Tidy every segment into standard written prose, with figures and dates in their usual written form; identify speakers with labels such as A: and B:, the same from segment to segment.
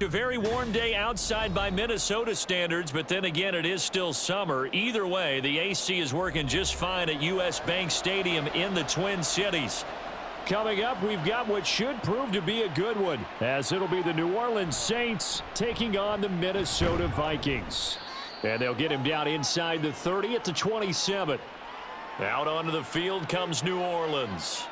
A: A very warm day outside by Minnesota standards, but then again, it is still summer. Either way, the AC is working just fine at U.S. Bank Stadium in the Twin Cities.
B: Coming up, we've got what should prove to be a good one, as it'll be the New Orleans Saints taking on the Minnesota Vikings. And they'll get him down inside the 30 at the 27.
A: Out onto the field comes New Orleans.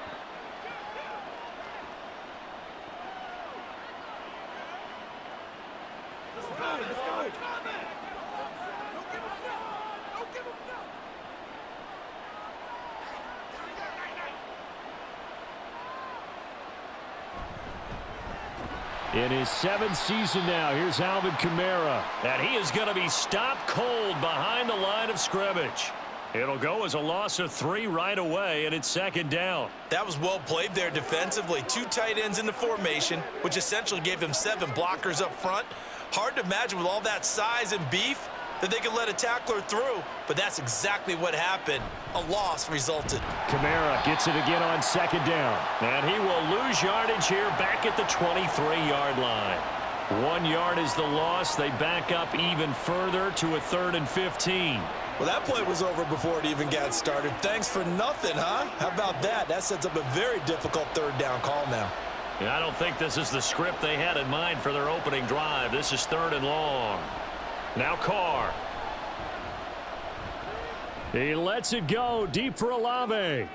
B: In his 7th season now, here's Alvin Kamara.
A: And he is going to be stopped cold behind the line of scrimmage. It'll go as a loss of 3 right away, and it's second down.
C: That was well played there defensively. 2 tight ends in the formation, which essentially gave them 7 blockers up front. Hard to imagine with all that size and beef that they could let a tackler through, but that's exactly what happened. A loss resulted.
B: Kamara gets it again on second down.
A: And he will lose yardage here back at the 23-yard line. 1 yard is the loss. They back up even further to a 3rd and 15.
C: Well, that play was over before it even got started. Thanks for nothing, huh? How about that? That sets up a very difficult 3rd down call now.
A: Yeah, I don't think this is the script they had in mind for their opening drive. This is 3rd and long. Now Carr.
B: He lets it go deep for Olave.
A: And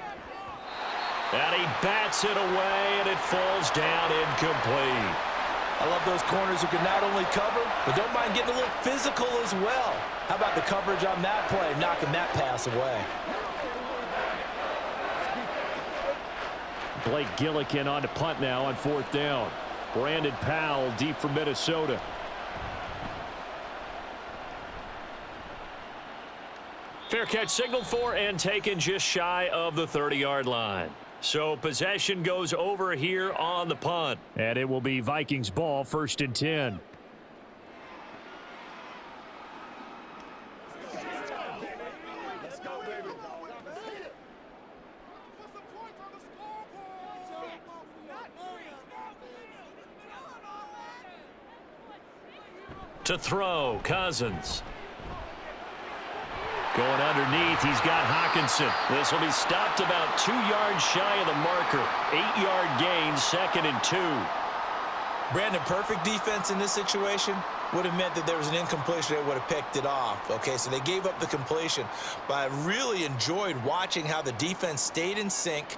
A: he bats it away, and it falls down incomplete.
C: I love those corners who can not only cover, but don't mind getting a little physical as well. How about the coverage on that play, knocking that pass away?
B: Blake Gillikin on to punt now on 4th down. Brandon Powell deep for Minnesota.
A: Fair catch signaled for and taken just shy of the 30-yard line. So possession goes over here on the punt.
B: And it will be Vikings ball, 1st and 10.
A: To throw, Cousins. Going underneath, he's got Hockenson. This will be stopped about 2 yards shy of the marker. 8-yard gain, 2nd and 2.
C: Brandon, perfect defense in this situation would have meant that there was an incompletion. They would have picked it off. Okay, so they gave up the completion. But I really enjoyed watching how the defense stayed in sync,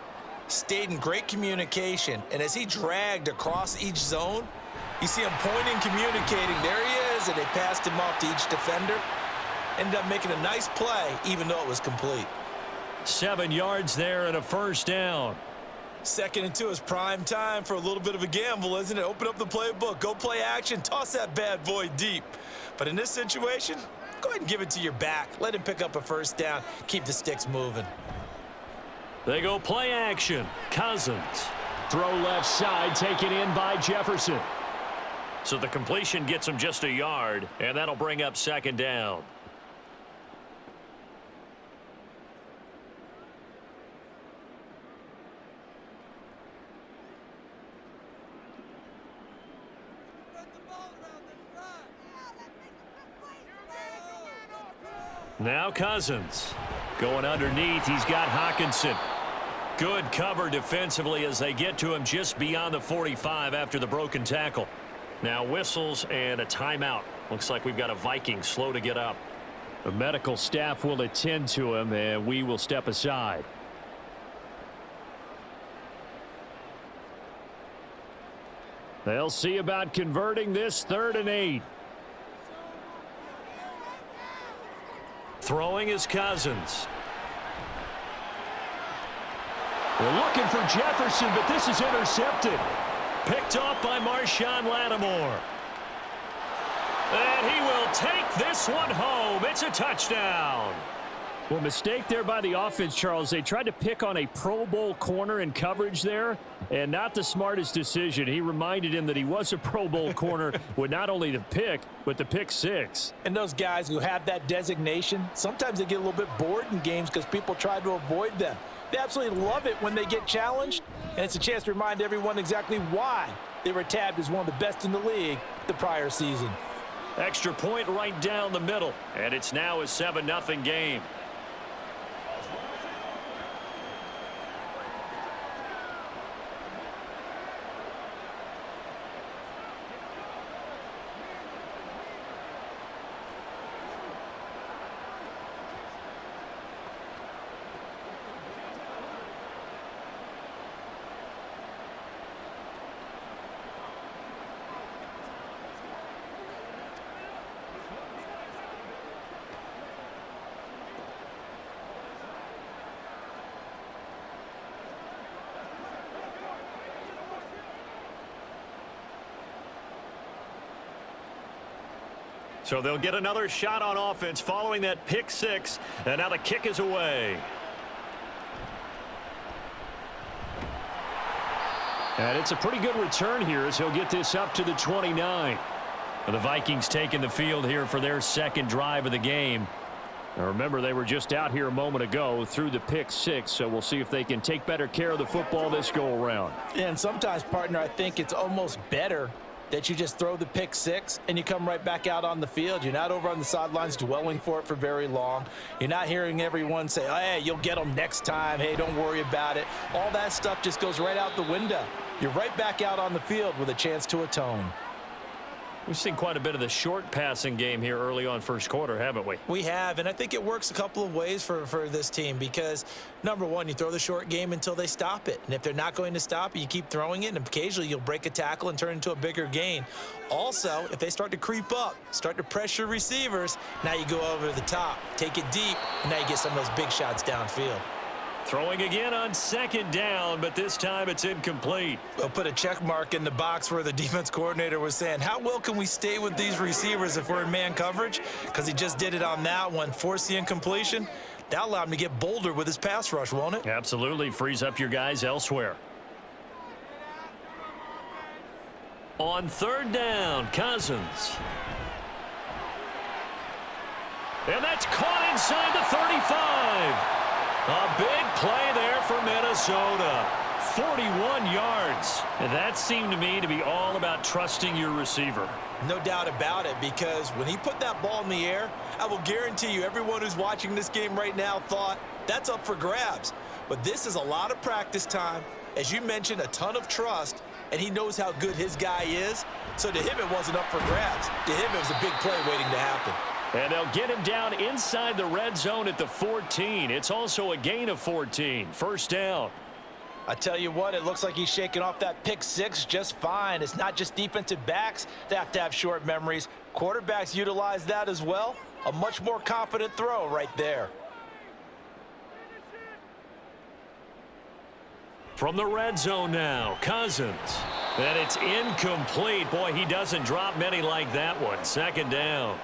C: stayed in great communication. And as he dragged across each zone, you see him pointing, communicating. There he is, and they passed him off to each defender. Ended up making a nice play, even though it was complete.
A: 7 yards there and a 1st down.
C: 2nd and 2 is prime time for a little bit of a gamble, isn't it? Open up the playbook, go play action, toss that bad boy deep. But in this situation, go ahead and give it to your back. Let him pick up a 1st down. Keep the sticks moving.
A: They go play action. Cousins.
B: Throw left side, taken in by Jefferson.
A: So the completion gets him just a yard, and that'll bring up 2nd down. Now Cousins. Going underneath, he's got Hockenson. Good cover defensively as they get to him just beyond the 45 after the broken tackle. Now whistles and a timeout. Looks like we've got a Viking slow to get up.
B: The medical staff will attend to him, and we will step aside. They'll see about converting this 3rd and 8.
A: Throwing is Cousins.
B: We're looking for Jefferson, but this is intercepted.
A: Picked off by Marshawn Lattimore. And he will take this one home. It's a touchdown.
B: Well, mistake there by the offense, Charles. They tried to pick on a Pro Bowl corner in coverage there, and not the smartest decision. He reminded him that he was a Pro Bowl corner with not only the pick, but the pick 6.
C: And those guys who have that designation, sometimes they get a little bit bored in games because people try to avoid them. They absolutely love it when they get challenged, and it's a chance to remind everyone exactly why they were tabbed as one of the best in the league the prior season.
A: Extra point right down the middle, and it's now a 7-0 game. So they'll get another shot on offense following that pick six, and now the kick is away.
B: And it's a pretty good return here as he'll get this up to the 29.
A: The Vikings taking the field here for their second drive of the game.
B: Now remember, they were just out here a moment ago through the pick six, so we'll see if they can take better care of the football this go around.
C: And sometimes, partner, I think it's almost better that you just throw the pick six and you come right back out on the field. You're not over on the sidelines dwelling for it for very long. You're not hearing everyone say, oh, hey, you'll get them next time. Hey, don't worry about it. All that stuff just goes right out the window. You're right back out on the field with a chance to atone.
A: We've seen quite a bit of the short passing game here early on first quarter, haven't we?
C: We have, and I think it works a couple of ways for this team because, number one, you throw the short game until they stop it. And if they're not going to stop it, you keep throwing it, and occasionally you'll break a tackle and turn it into a bigger gain. Also, if they start to creep up, start to pressure receivers, now you go over the top, take it deep, and now you get some of those big shots downfield.
A: Throwing again on second down, but this time it's incomplete.
C: We'll put a check mark in the box where the defense coordinator was saying, how well can we stay with these receivers if we're in man coverage? Because he just did it on that one, forced the incompletion. That allowed him to get bolder with his pass rush, won't it?
A: Absolutely. Frees up your guys elsewhere. On third down, Cousins. And that's caught inside the 35. A big play there for Minnesota. 41 yards. And that seemed to me to be all about trusting your receiver.
C: No doubt about it, because when he put that ball in the air, I will guarantee you everyone who's watching this game right now thought that's up for grabs. But this is a lot of practice time. As you mentioned, a ton of trust, and he knows how good his guy is. So to him, it wasn't up for grabs. To him, it was a big play waiting to happen.
A: And they'll get him down inside the red zone at the 14. It's also a gain of 14. First down.
C: I tell you what, it looks like he's shaking off that pick six just fine. It's not just defensive backs that have short memories. Quarterbacks utilize that as well. A much more confident throw right there.
A: From the red zone now, Cousins. And it's incomplete. Boy, he doesn't drop many like that one. Second down.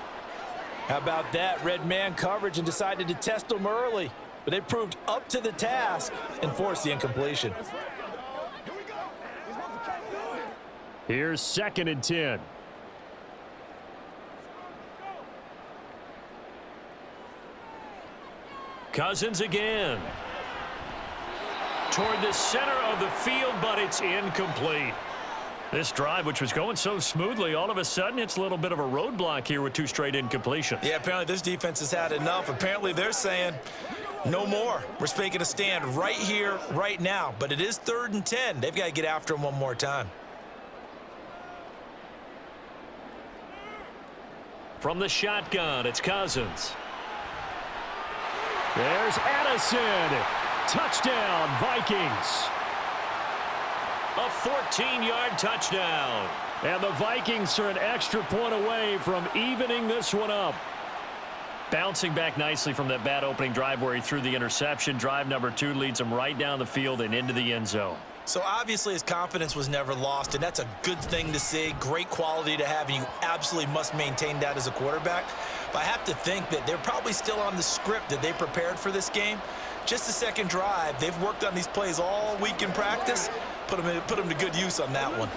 C: How about that? Red man coverage and decided to test them early. But they proved up to the task and forced the incompletion.
B: Here's 2nd and 10.
A: Cousins again. Toward the center of the field, but it's incomplete. This drive, which was going so smoothly, all of a sudden it's a little bit of a roadblock here with 2 straight incompletions.
C: Yeah, apparently this defense has had enough. Apparently they're saying no more. We're making a stand right here, right now. But it is 3rd and 10. They've got to get after him one more time.
A: From the shotgun, it's Cousins.
B: There's Addison. Touchdown, Vikings.
A: A 14-yard touchdown.
B: And the Vikings are an extra point away from evening this one up.
A: Bouncing back nicely from that bad opening drive where he threw the interception. Drive number 2 leads him right down the field and into the end zone.
C: So obviously his confidence was never lost, and that's a good thing to see. Great quality to have, and you absolutely must maintain that as a quarterback. But I have to think that they're probably still on the script that they prepared for this game. Just the second drive. They've worked on these plays all week in practice. Put them to good use on that one.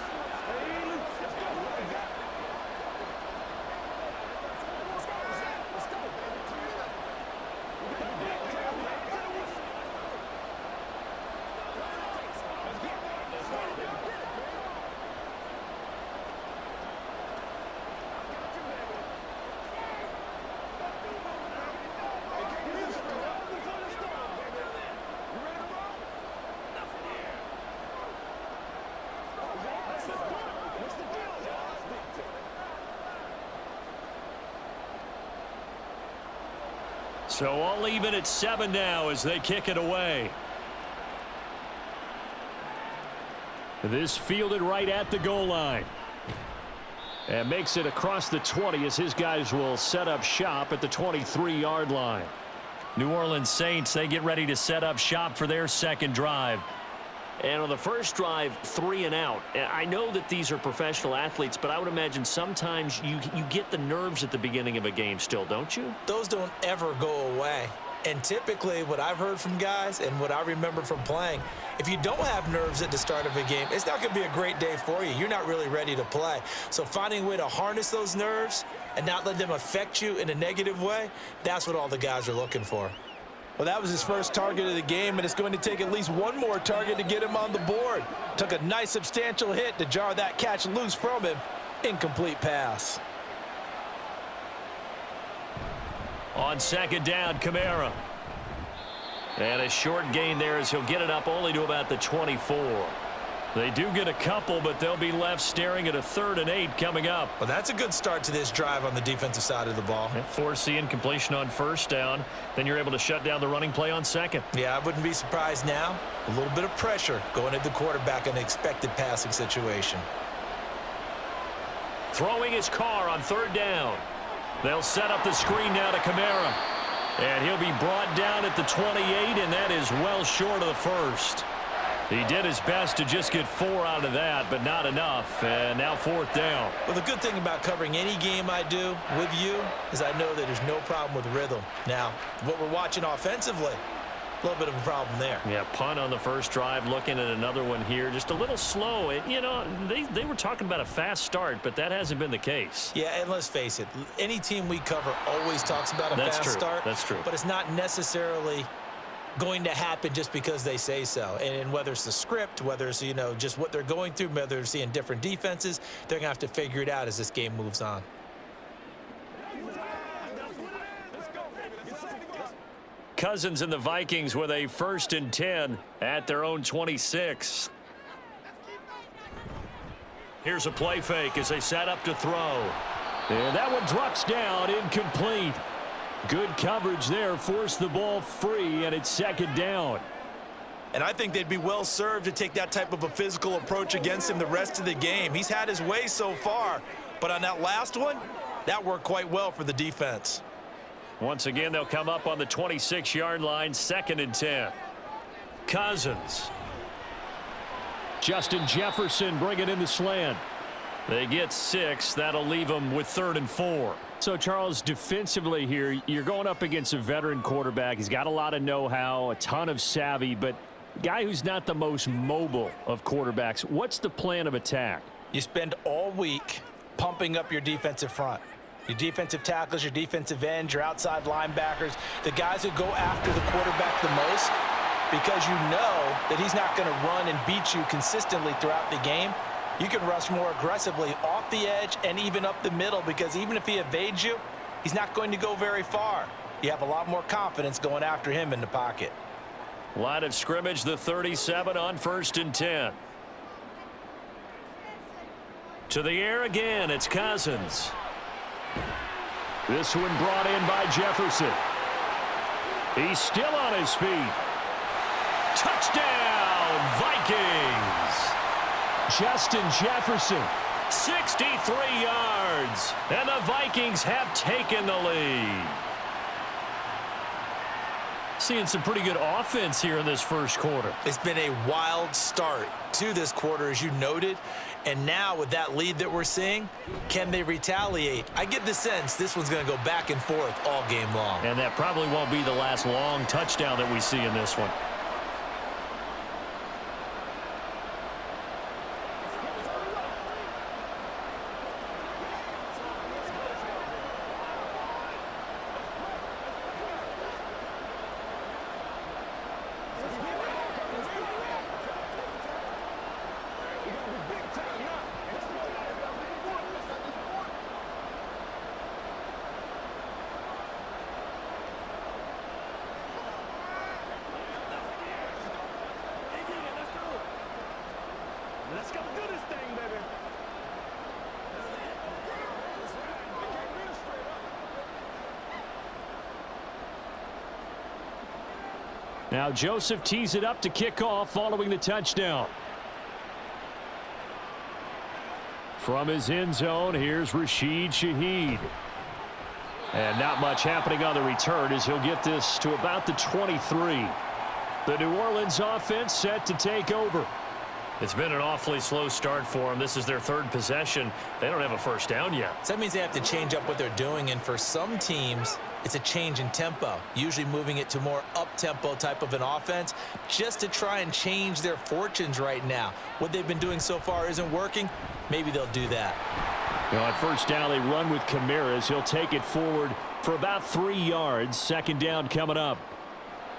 A: So all even at 7 now as they kick it away.
B: This fielded right at the goal line. And makes it across the 20 as his guys will set up shop at the 23-yard line.
A: New Orleans Saints, they get ready to set up shop for their second drive.
B: And on the first drive, 3 and out. I know that these are professional athletes, but I would imagine sometimes you get the nerves at the beginning of a game still, don't you?
C: Those don't ever go away. And typically what I've heard from guys and what I remember from playing, if you don't have nerves at the start of a game, it's not going to be a great day for you. You're not really ready to play. So finding a way to harness those nerves and not let them affect you in a negative way, that's what all the guys are looking for.
D: Well, that was his first target of the game, and it's going to take at least one more target to get him on the board. Took a nice substantial hit to jar that catch loose from him. Incomplete pass.
A: On second down, Kamara. And a short gain there as he'll get it up only to about the 24. They do get a couple, but they'll be left staring at a 3rd and 8 coming up.
C: Well, that's a good start to this drive on the defensive side of the ball.
A: Force the incompletion on first down. Then you're able to shut down the running play on second.
C: Yeah, I wouldn't be surprised now. A little bit of pressure going at the quarterback in an expected passing situation.
A: Throwing his car on 3rd down. They'll set up the screen now to Kamara. And he'll be brought down at the 28, and that is well short of the first. He did his best to just get 4 out of that, but not enough. And now 4th down.
C: Well, the good thing about covering any game I do with you is I know that there's no problem with rhythm. Now, what we're watching offensively, a little bit of a problem there.
A: Yeah, punt on the first drive, looking at another one here. Just a little slow. And, you know, they were talking about a fast start, but that hasn't been the case.
C: Yeah, and let's face it, any team we cover always talks about a fast start.
A: That's true.
C: But it's not necessarily going to happen just because they say so. And whether it's the script, whether it's, you know, just what they're going through, whether they're seeing different defenses, they're going to have to figure it out as this game moves on.
A: Cousins and the Vikings with a 1st and 10 at their own 26. Here's a play fake as they set up to throw.
B: And that one drops down, incomplete. Good coverage there, forced the ball free, and it's 2nd down.
D: And I think they'd be well served to take that type of a physical approach against him the rest of the game. He's had his way so far, but on that last one, that worked quite well for the defense.
A: Once again, they'll come up on the 26-yard line, 2nd and 10. Cousins.
B: Justin Jefferson bringing in the slant.
A: They get 6. That'll leave them with 3rd and 4.
B: So, Charles, defensively here, you're going up against a veteran quarterback. He's got a lot of know-how, a ton of savvy, but a guy who's not the most mobile of quarterbacks. What's the plan of attack?
C: You spend all week pumping up your defensive front. Your defensive tackles, your defensive ends, your outside linebackers, the guys who go after the quarterback the most, because you know that he's not going to run and beat you consistently throughout the game. You can rush more aggressively off the edge and even up the middle, because even if he evades you, he's not going to go very far. You have a lot more confidence going after him in the pocket.
A: Line of scrimmage, the 37 on 1st and 10. To the air again, it's Cousins.
B: This one brought in by Jefferson. He's still on his feet.
A: Touchdown, Vikings!
B: Justin Jefferson.
A: 63 yards, and the Vikings have taken the lead. Seeing some pretty good offense here in this first quarter.
C: It's been a wild start to this quarter, as you noted. And now with that lead that we're seeing, can they retaliate? I get the sense this one's going to go back and forth all game long.
A: And that probably won't be the last long touchdown that we see in this one.
B: Now Joseph tees it up to kick off following the touchdown. From his end zone, here's Rashid Shaheed. And not much happening on the return as he'll get this to about the 23. The New Orleans offense set to take over.
A: It's been an awfully slow start for them. This is their third possession. They don't have a first down yet.
C: So that means they have to change up what they're doing, and for some teams, it's a change in tempo, usually moving it to more up-tempo type of an offense just to try and change their fortunes right now. What they've been doing so far isn't working. Maybe they'll do that.
B: On first down, they run with Kamara. He'll take it forward for about 3 yards. Second down coming up.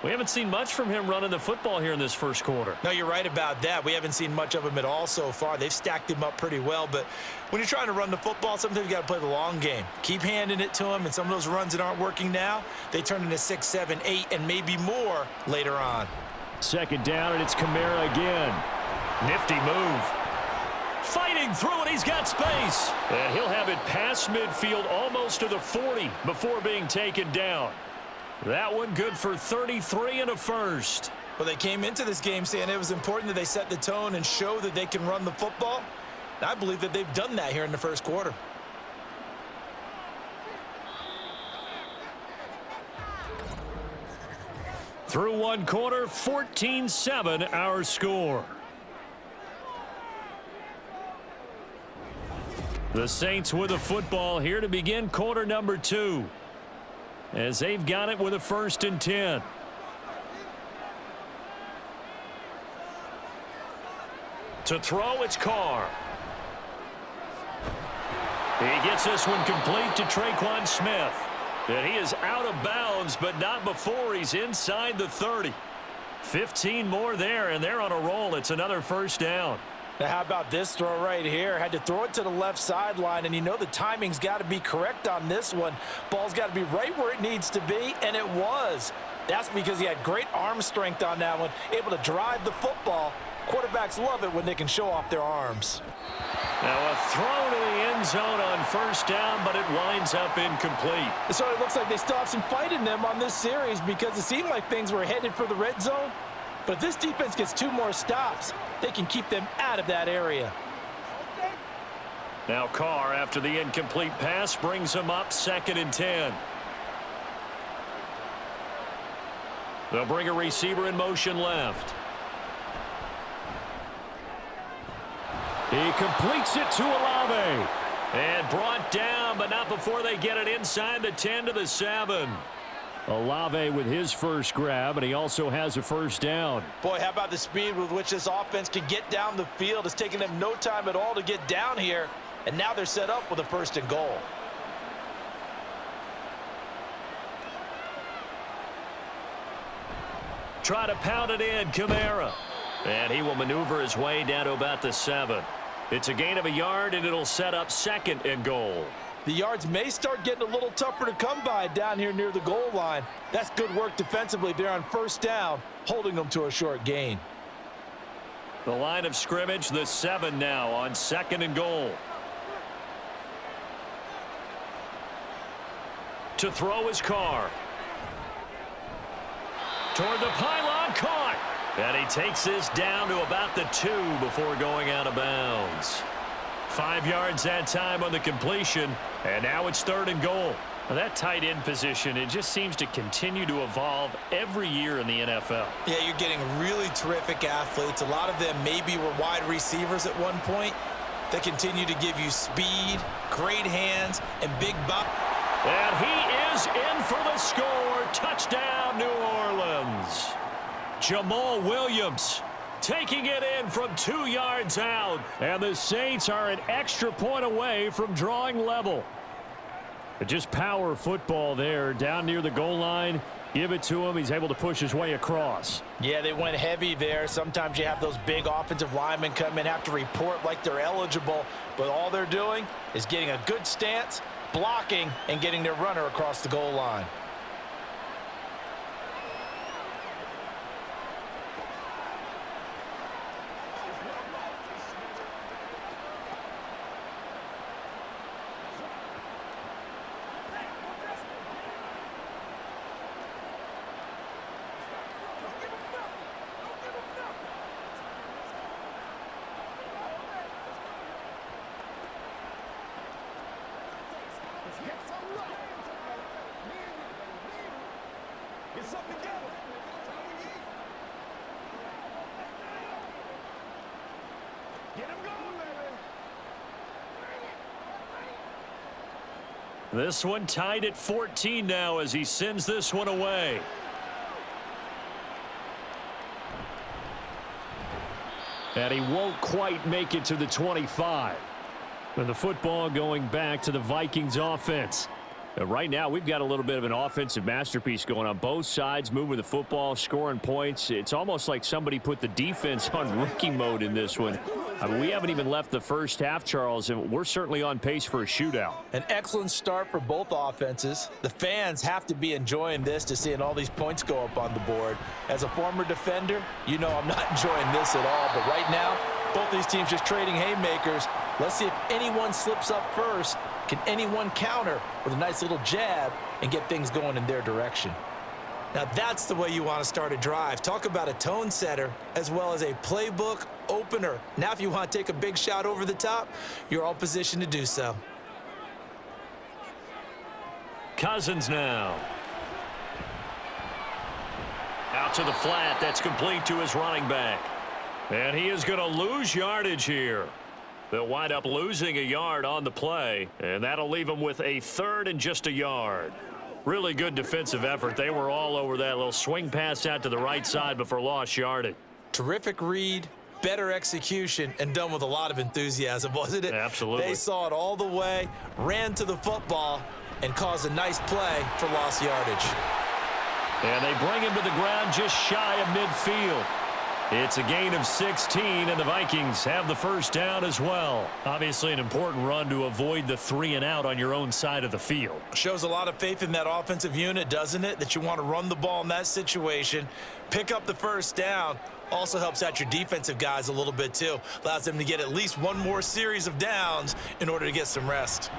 A: We haven't seen much from him running the football here in this first quarter.
C: No, you're right about that. We haven't seen much of him at all so far. They've stacked him up pretty well, but when you're trying to run the football, sometimes you got to play the long game. Keep handing it to him, and some of those runs that aren't working now, they turn into 6, 7, 8, and maybe more later on.
B: Second down, and it's Kamara again.
A: Nifty move. Fighting through it, he's got space.
B: And he'll have it past midfield almost to the 40 before being taken down. That one good for 33 and a first.
C: Well, they came into this game saying it was important that they set the tone and show that they can run the football. And I believe that they've done that here in the first quarter.
B: Through one quarter, 14-7 our score. The Saints with the football here to begin quarter number 2. As they've got it with a 1st and 10.
A: To throw, it's Carr. He gets this one complete to Traquan Smith. And he is out of bounds, but not before he's inside the 30. 15 more there, and they're on a roll. It's another first down.
C: Now, how about this throw right here? Had to throw it to the left sideline, and you know the timing's got to be correct on this one. Ball's got to be right where it needs to be, and it was. That's because he had great arm strength on that one, able to drive the football. Quarterbacks love it when they can show off their arms.
A: Now a throw to the end zone on first down, but it winds up incomplete.
C: So it looks like they still have some fight in them on this series because it seemed like things were headed for the red zone. But if this defense gets 2 more stops, they can keep them out of that area.
A: Now Carr, after the incomplete pass, brings him up 2nd and 10. They'll bring a receiver in motion left.
B: He completes it to Olave.
A: And brought down, but not before they get it inside the 10 to the 7.
B: Olave with his first grab, and he also has a first down.
C: Boy, how about the speed with which this offense can get down the field? It's taken them no time at all to get down here, and now they're set up with a 1st and goal.
A: Try to pound it in, Kamara. And he will maneuver his way down to about the 7. It's a gain of a yard, and it'll set up 2nd and goal.
C: The yards may start getting a little tougher to come by down here near the goal line. That's good work defensively there on first down, holding them to a short gain.
A: The line of scrimmage, the 7 now on 2nd and goal. To throw his Carr. Toward the pylon, caught. And he takes this down to about the 2 before going out of bounds. 5 yards that time on the completion, and now it's 3rd and goal.
B: Well, that tight end position, it just seems to continue to evolve every year in the NFL.
C: Yeah, you're getting really terrific athletes. A lot of them maybe were wide receivers at one point. They continue to give you speed, great hands, and big bop.
A: And he is in for the score. Touchdown, New Orleans.
B: Jamal Williams taking it in from 2 yards out. And the Saints are an extra point away from drawing level. But just power football there down near the goal line. Give it to him. He's able to push his way across.
C: Yeah, they went heavy there. Sometimes you have those big offensive linemen come in, have to report like they're eligible. But all they're doing is getting a good stance, blocking, and getting their runner across the goal line.
A: This one tied at 14 now as he sends this one away.
B: And he won't quite make it to the 25. And the football going back to the Vikings offense. Right now, we've got a little bit of an offensive masterpiece going on both sides, moving the football, scoring points. It's almost like somebody put the defense on rookie mode in this one. I mean, we haven't even left the first half, Charles, and we're certainly on pace for a shootout.
C: An excellent start for both offenses. The fans have to be enjoying this to seeing all these points go up on the board. As a former defender, you know I'm not enjoying this at all. But right now, both these teams just trading haymakers. Let's see if anyone slips up first. Can anyone counter with a nice little jab and get things going in their direction? Now that's the way you want to start a drive. Talk about a tone setter as well as a playbook opener. Now if you want to take a big shot over the top, you're all positioned to do so.
A: Cousins now. Out to the flat. That's complete to his running back. And he is going to lose yardage here. They'll wind up losing a yard on the play, and that'll leave them with a third and just a yard. Really good defensive effort. They were all over that little swing pass out to the right side before lost yardage.
C: Terrific read, better execution, and done with a lot of enthusiasm, wasn't it?
A: Absolutely.
C: They saw it all the way, ran to the football, and caused a nice play for lost yardage.
A: And they bring him to the ground just shy of midfield. It's a gain of 16, and the Vikings have the first down as well. Obviously an important run to avoid the 3 and out on your own side of the field.
C: Shows a lot of faith in that offensive unit, doesn't it? That you want to run the ball in that situation, pick up the first down. Also helps out your defensive guys a little bit too. Allows them to get at least one more series of downs in order to get some rest.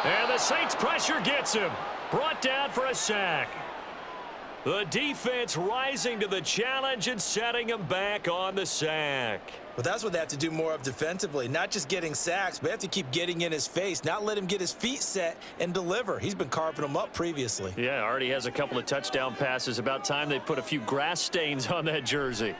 A: And the Saints pressure gets him. Brought down for a sack. The defense rising to the challenge and setting him back on the sack.
C: But that's what they have to do more of defensively. Not just getting sacks, but they have to keep getting in his face. Not let him get his feet set and deliver. He's been carving them up previously.
A: Yeah, already has a couple of touchdown passes. About time they put a few grass stains on that jersey.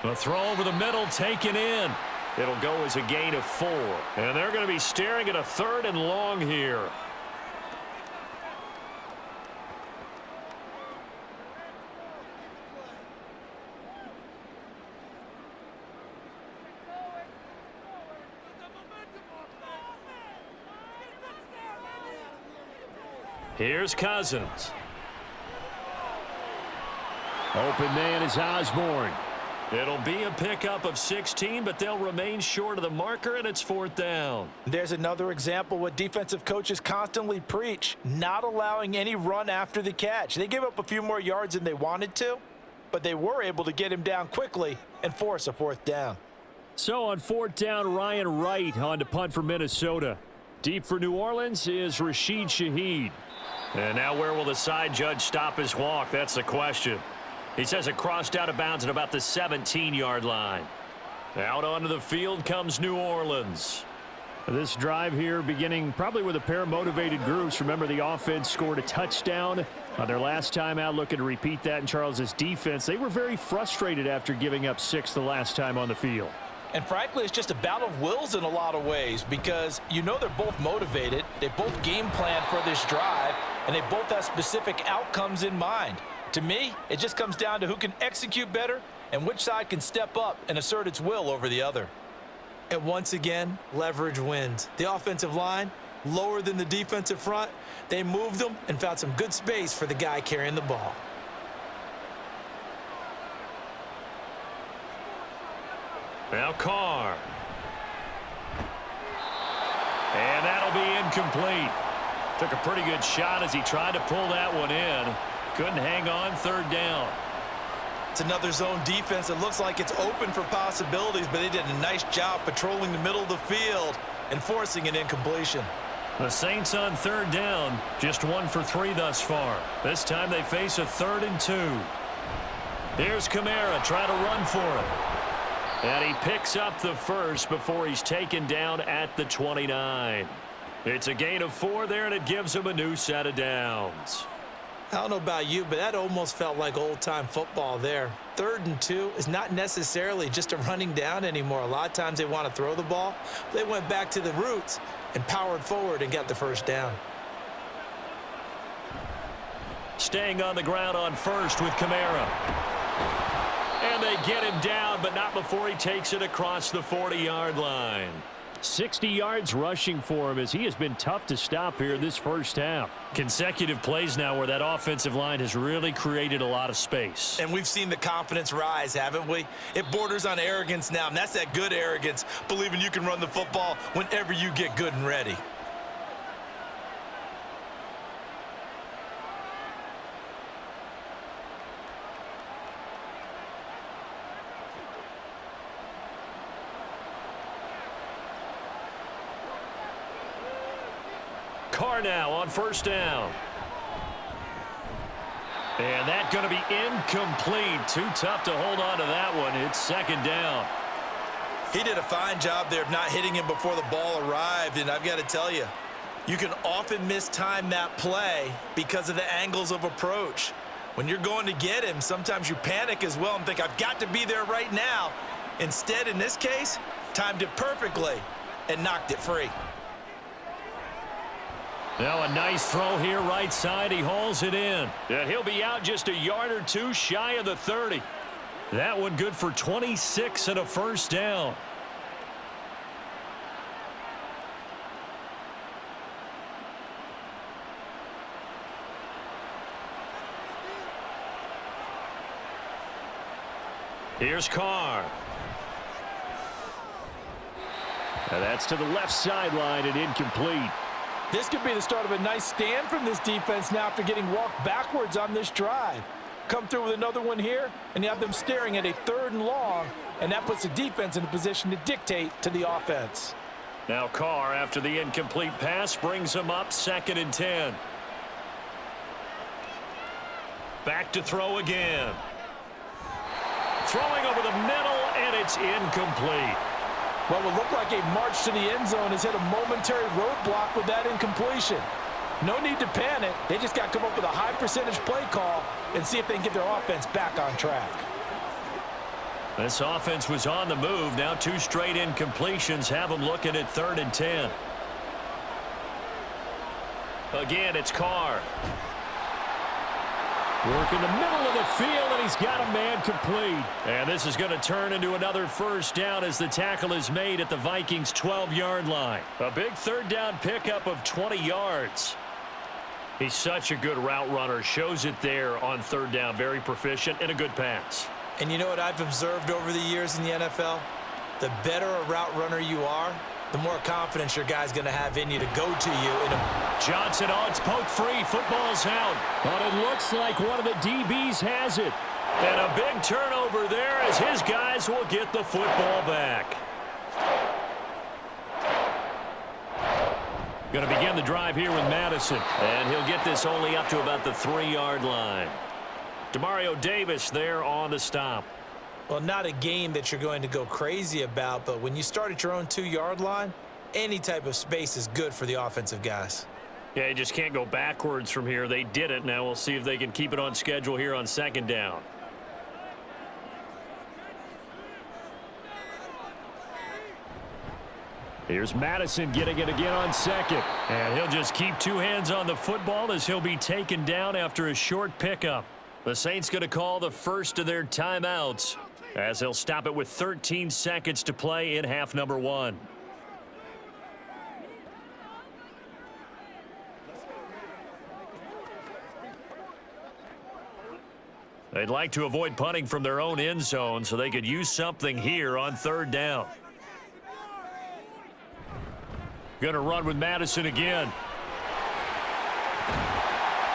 A: The throw over the middle taken in. It'll go as a gain of 4. And they're going to be staring at a 3rd and long here. Here's Cousins.
B: Open man is Osborne.
A: It'll be a pickup of 16, but they'll remain short of the marker, and it's 4th down.
C: There's another example what defensive coaches constantly preach, not allowing any run after the catch. They gave up a few more yards than they wanted to, but they were able to get him down quickly and force a 4th down.
B: So on 4th down, Ryan Wright on to punt for Minnesota. Deep for New Orleans is Rashid Shaheed.
A: And now where will the side judge stop his walk? That's the question. He says it crossed out of bounds at about the 17-yard line. Out onto the field comes New Orleans.
B: This drive here beginning probably with a pair of motivated groups. Remember, the offense scored a touchdown their last time out, looking to repeat that in Charles's defense. They were very frustrated after giving up 6 the last time on the field.
C: And frankly, it's just a battle of wills in a lot of ways because you know they're both motivated. They both game planned for this drive, and they both have specific outcomes in mind. To me, it just comes down to who can execute better and which side can step up and assert its will over the other. And once again, leverage wins. The offensive line, lower than the defensive front, they moved them and found some good space for the guy carrying the ball.
A: Now Carr. And that'll be incomplete. Took a pretty good shot as he tried to pull that one in. Couldn't hang on, 3rd down.
C: It's another zone defense. It looks like it's open for possibilities, but they did a nice job patrolling the middle of the field and forcing an incompletion.
A: The Saints on 3rd down, just 1 for 3 thus far. This time they face a 3rd and 2. Here's Kamara, try to run for it. And he picks up the first before he's taken down at the 29. It's a gain of 4 there, and it gives him a new set of downs.
C: I don't know about you, but that almost felt like old-time football there. 3rd and 2 is not necessarily just a running down anymore. A lot of times they want to throw the ball. They went back to the roots and powered forward and got the first down.
A: Staying on the ground on first with Kamara. And they get him down, but not before he takes it across the 40-yard line.
B: 60 yards rushing for him as he has been tough to stop here this first half.
A: Consecutive plays now where that offensive line has really created a lot of space.
C: And we've seen the confidence rise, haven't we? It borders on arrogance now, and that's that good arrogance, believing you can run the football whenever you get good and ready.
A: Carr now on first down. And that's going to be incomplete. Too tough to hold on to that one. It's 2nd down.
C: He did a fine job there of not hitting him before the ball arrived, and I've got to tell you, you can often mistime that play because of the angles of approach. When you're going to get him, sometimes you panic as well and think, I've got to be there right now. Instead, in this case, timed it perfectly and knocked it free.
A: Now a nice throw here right side. He hauls it in. And he'll be out just a yard or two shy of the 30. That one good for 26 and a first down. Here's Carr.
B: And that's to the left sideline and incomplete.
E: This could be the start of a nice stand from this defense now after getting walked backwards on this drive. Come through with another one here, and you have them staring at a 3rd and long, and that puts the defense in a position to dictate to the offense.
A: Now Carr, after the incomplete pass, brings him up 2nd and 10. Back to throw again. Throwing over the middle, and it's incomplete.
E: What will look like a march to the end zone has hit a momentary roadblock with that incompletion. No need to panic. They just got to come up with a high percentage play call and see if they can get their offense back on track.
A: This offense was on the move. Now 2 straight incompletions have them looking at 3rd and 10. Again, it's Carr.
B: Work in the middle of the field, and he's got a man complete.
A: And this is going to turn into another first down as the tackle is made at the Vikings' 12-yard line. A big 3rd down pickup of 20 yards. He's such a good route runner. Shows it there on 3rd down. Very proficient and a good pass.
C: And you know what I've observed over the years in the NFL? The better a route runner you are, the more confidence your guy's going to have in you to go to you.
A: Johnson, it's poked free. Football's out.
B: But it looks like one of the DBs has it.
A: And a big turnover there as his guys will get the football back. Going to begin the drive here with Madison. And he'll get this only up to about the 3-yard line. Demario Davis there on the stop.
C: Well, not a game that you're going to go crazy about, but when you start at your own 2-yard line, any type of space is good for the offensive guys.
A: Yeah, you just can't go backwards from here. They did it. Now we'll see if they can keep it on schedule here on 2nd down.
B: Here's Madison getting it again on 2nd.
A: And he'll just keep 2 hands on the football as he'll be taken down after a short pickup. The Saints going to call the first of their timeouts as they'll stop it with 13 seconds to play in half number 1. They'd like to avoid punting from their own end zone so they could use something here on 3rd down. Going to run with Madison again.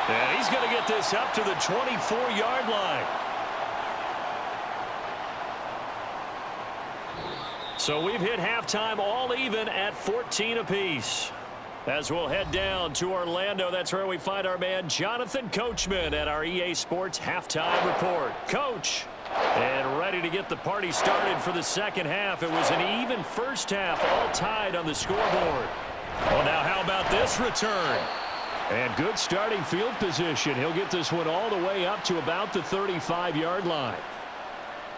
A: And he's going to get this up to the 24-yard line. So we've hit halftime all even at 14 apiece. As we'll head down to Orlando, that's where we find our man Jonathan Coachman at our EA Sports Halftime Report. Coach. And ready to get the party started for the second half. It was an even first half, all tied on the scoreboard. Well, now how about this return?
B: And good starting field position. He'll get this one all the way up to about the 35-yard line.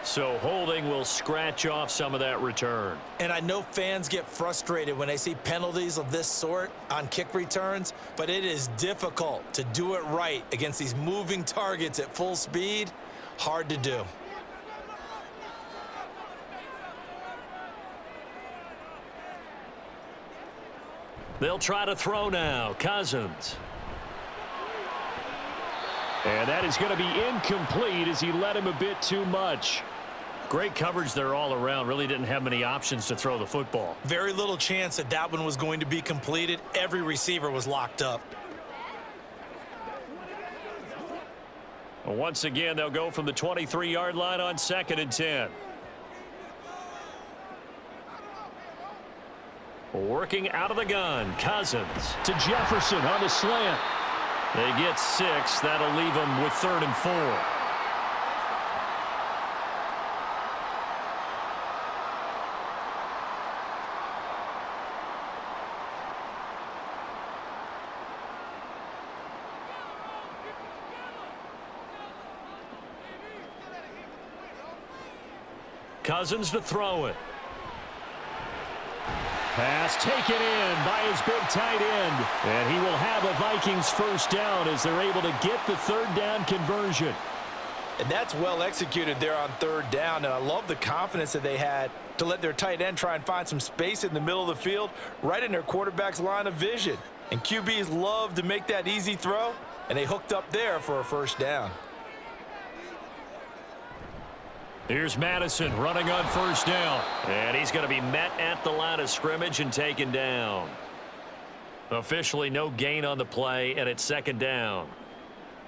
A: So holding will scratch off some of that return.
C: And I know fans get frustrated when they see penalties of this sort on kick returns, but it is difficult to do it right against these moving targets at full speed. Hard to do.
A: They'll try to throw now. Cousins.
B: And that is going to be incomplete as he led him a bit too much.
A: Great coverage there all around. Really didn't have many options to throw the football.
C: Very little chance that that one was going to be completed. Every receiver was locked up.
A: Once again, they'll go from the 23-yard line on 2nd and 10. Working out of the gun, Cousins.
B: To Jefferson on the slant.
A: They get 6. That'll leave them with 3rd and 4. Cousins to throw it.
B: Pass taken in by his big tight end. And he will have a Vikings first down as they're able to get the 3rd down conversion.
E: And that's well executed there on 3rd down. And I love the confidence that they had to let their tight end try and find some space in the middle of the field, right in their quarterback's line of vision. And QBs love to make that easy throw, and they hooked up there for a first down.
A: Here's Madison running on 1st down. And he's going to be met at the line of scrimmage and taken down. Officially no gain on the play, and it's 2nd down.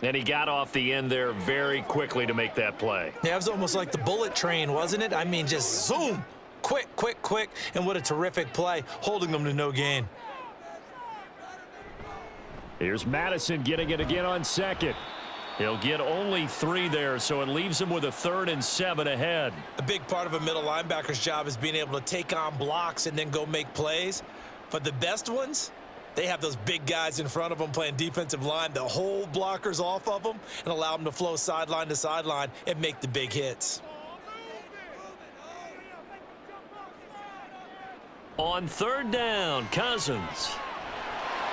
A: And he got off the end there very quickly to make that play.
C: Yeah, it was almost like the bullet train, wasn't it? I mean, just zoom. Quick, quick, quick. And what a terrific play, holding them to no gain.
B: Here's Madison getting it again on 2nd.
A: He'll get only 3 there, so it leaves him with a 3rd and 7 ahead.
C: A big part of a middle linebacker's job is being able to take on blocks and then go make plays. But the best ones, they have those big guys in front of them playing defensive line that hold blockers off of them and allow them to flow sideline to sideline and make the big hits.
A: On 3rd down, Cousins.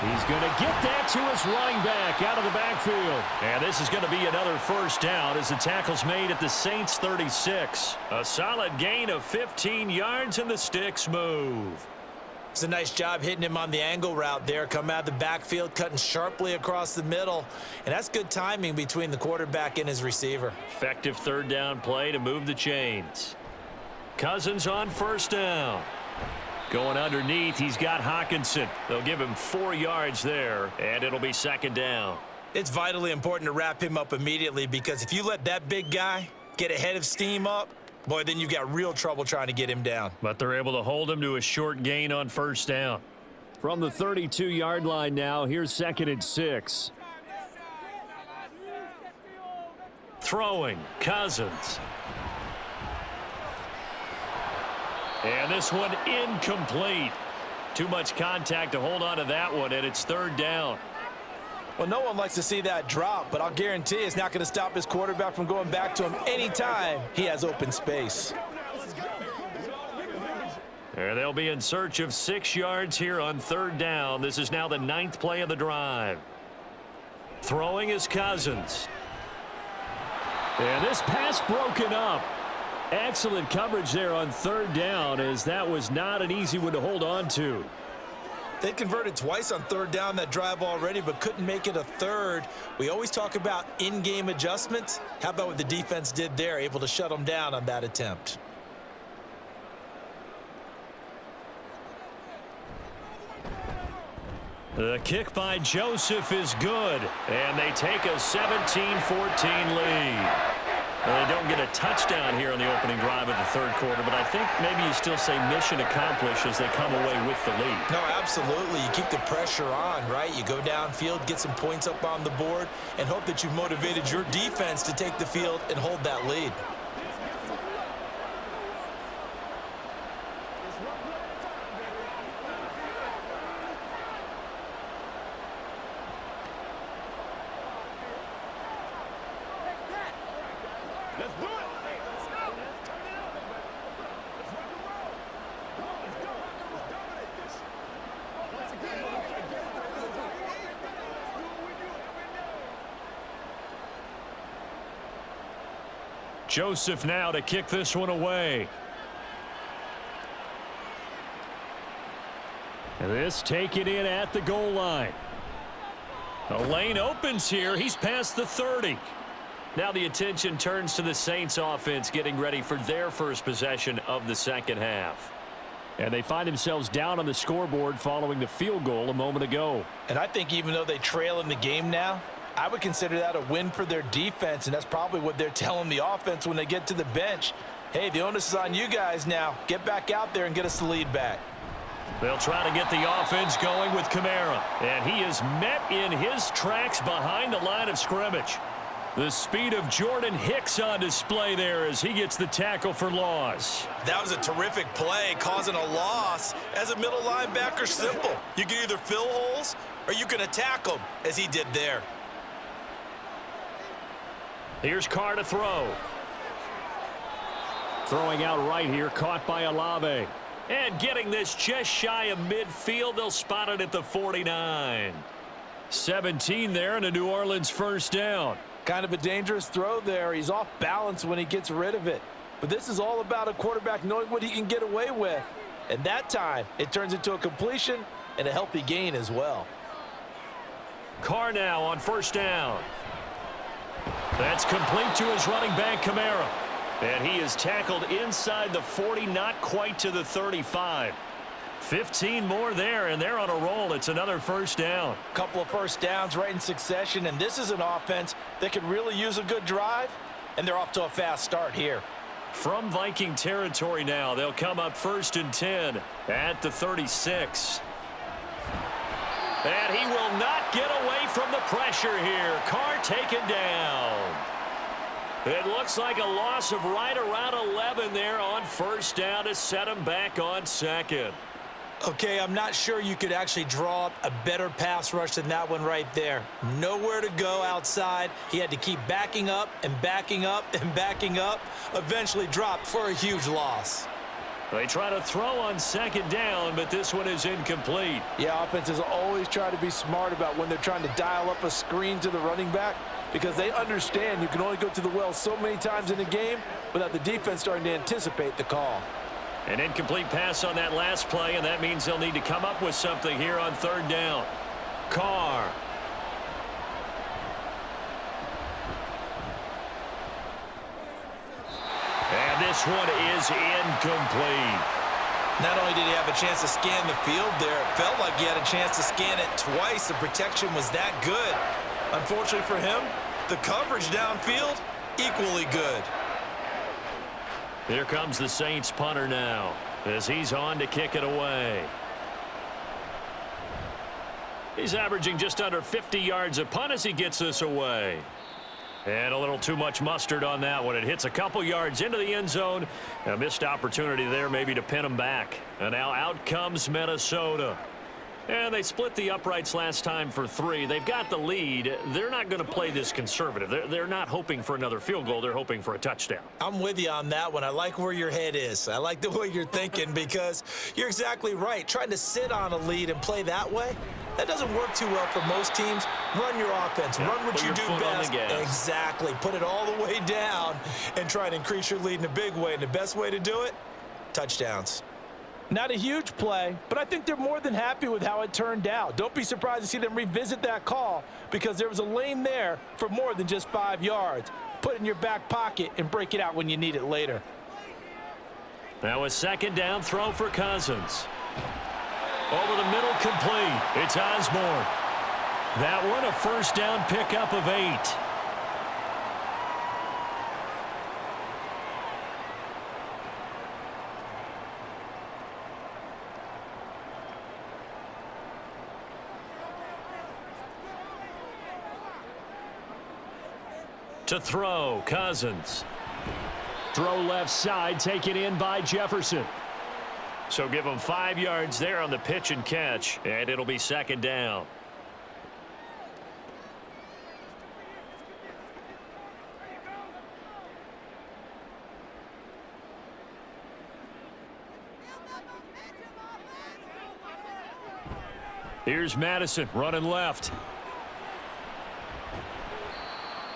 B: He's going to get that to his running back out of the backfield.
A: And this is going to be another first down as the tackle's made at the Saints 36. A solid gain of 15 yards and the sticks move.
C: It's a nice job hitting him on the angle route there. Come out of the backfield, cutting sharply across the middle. And that's good timing between the quarterback and his receiver.
A: Effective 3rd down play to move the chains. Cousins on 1st down. Going underneath, he's got Hawkinson. They'll give him 4 yards there, and it'll be 2nd down.
C: It's vitally important to wrap him up immediately because if you let that big guy get ahead of steam up, boy, then you've got real trouble trying to get him down.
A: But they're able to hold him to a short gain on 1st down.
B: From the 32-yard line now, here's 2nd and 6.
A: Throwing, Cousins. And this one incomplete. Too much contact to hold on to that one, and it's 3rd down.
E: Well, no one likes to see that drop, but I'll guarantee it's not going to stop his quarterback from going back to him anytime he has open space.
A: And they'll be in search of 6 yards here on 3rd down. This is now the 9th play of the drive. Throwing is Cousins.
B: And this pass broken up. Excellent coverage there on 3rd down, as that was not an easy one to hold on to.
C: They converted twice on 3rd down that drive already, but couldn't make it a 3rd. We always talk about in-game adjustments. How about what the defense did there, able to shut them down on that attempt?
A: The kick by Joseph is good, and they take a 17-14 lead. Well, they don't get a touchdown here on the opening drive of the 3rd quarter, but I think maybe you still say mission accomplished as they come away with the lead.
C: No, absolutely. You keep the pressure on, right? You go downfield, get some points up on the board, and hope that you've motivated your defense to take the field and hold that lead.
A: Joseph now to kick this one away. This taken in at the goal line. The lane opens here. He's past the 30. Now the attention turns to the Saints offense getting ready for their first possession of the second half.
B: And they find themselves down on the scoreboard following the field goal a moment ago.
E: And I think even though they trail in the game now, I would consider that a win for their defense, and that's probably what they're telling the offense when they get to the bench. Hey, the onus is on you guys now. Get back out there and get us the lead back.
A: They'll try to get the offense going with Kamara. And he is met in his tracks behind the line of scrimmage. The speed of Jordan Hicks on display there as he gets the tackle for loss.
D: That was a terrific play, causing a loss. As a middle linebacker, simple. You can either fill holes or you can attack them, as he did there.
A: Here's Carr to throw.
B: Throwing out right here, caught by Olave.
A: And getting this just shy of midfield, they'll spot it at the 49. 17 there and a New Orleans first down.
E: Kind of a dangerous throw there. He's off balance when he gets rid of it. But this is all about a quarterback knowing what he can get away with. And that time, it turns into a completion and a healthy gain as well.
A: Carr now on first down. That's complete to his running back, Kamara. And he is tackled inside the 40, not quite to the 35. 15 more there, and they're on a roll. It's another first down.
E: Couple of first downs right in succession, and this is an offense that could really use a good drive, and they're off to a fast start here.
A: From Viking territory now, they'll come up first and 10 at the 36. And he will not get away from the pressure here. Carr taken down. It looks like a loss of right around 11 there on first down to set him back on second.
C: Okay, I'm not sure you could actually draw up a better pass rush than that one right there. Nowhere to go outside. He had to keep backing up and backing up and backing up. Eventually dropped for a huge loss.
A: They try to throw on second down, but this one is incomplete.
E: Yeah, offenses always try to be smart about when they're trying to dial up a screen to the running back because they understand you can only go to the well so many times in a game without the defense starting to anticipate the call.
A: An incomplete pass on that last play, and that means they'll need to come up with something here on third down. Carr. And this one is incomplete.
C: Not only did he have a chance to scan the field there, it felt like he had a chance to scan it twice. The protection was that good. Unfortunately for him, the coverage downfield, equally good.
A: Here comes the Saints punter now as he's on to kick it away. He's averaging just under 50 yards a punt as he gets this away. And a little too much mustard on that one. It hits a couple yards into the end zone. A missed opportunity there maybe to pin him back. And now out comes Minnesota. And they split the uprights last time for 3. They've got the lead. They're not going to play this conservative. They're not hoping for another field goal. They're hoping for a touchdown.
C: I'm with you on that one. I like where your head is. I like the way you're thinking because you're exactly right. Trying to sit on a lead and play that way, that doesn't work too well for most teams. Run your offense.
A: Yeah,
C: run what you do best. Exactly. Put it all the way down and try to increase your lead in a big way. And the best way to do it, touchdowns.
E: Not a huge play, but I think they're more than happy with how it turned out. Don't be surprised to see them revisit that call because there was a lane there for more than just 5 yards. Put it in your back pocket and break it out when you need it later.
A: Now a second down throw for Cousins. Over the middle, complete. It's Osborne. That one a first down pickup of 8. To throw, Cousins.
B: Throw left side, taken in by Jefferson.
A: So give them 5 yards there on the pitch and catch, and it'll be second down. Here's Madison running left.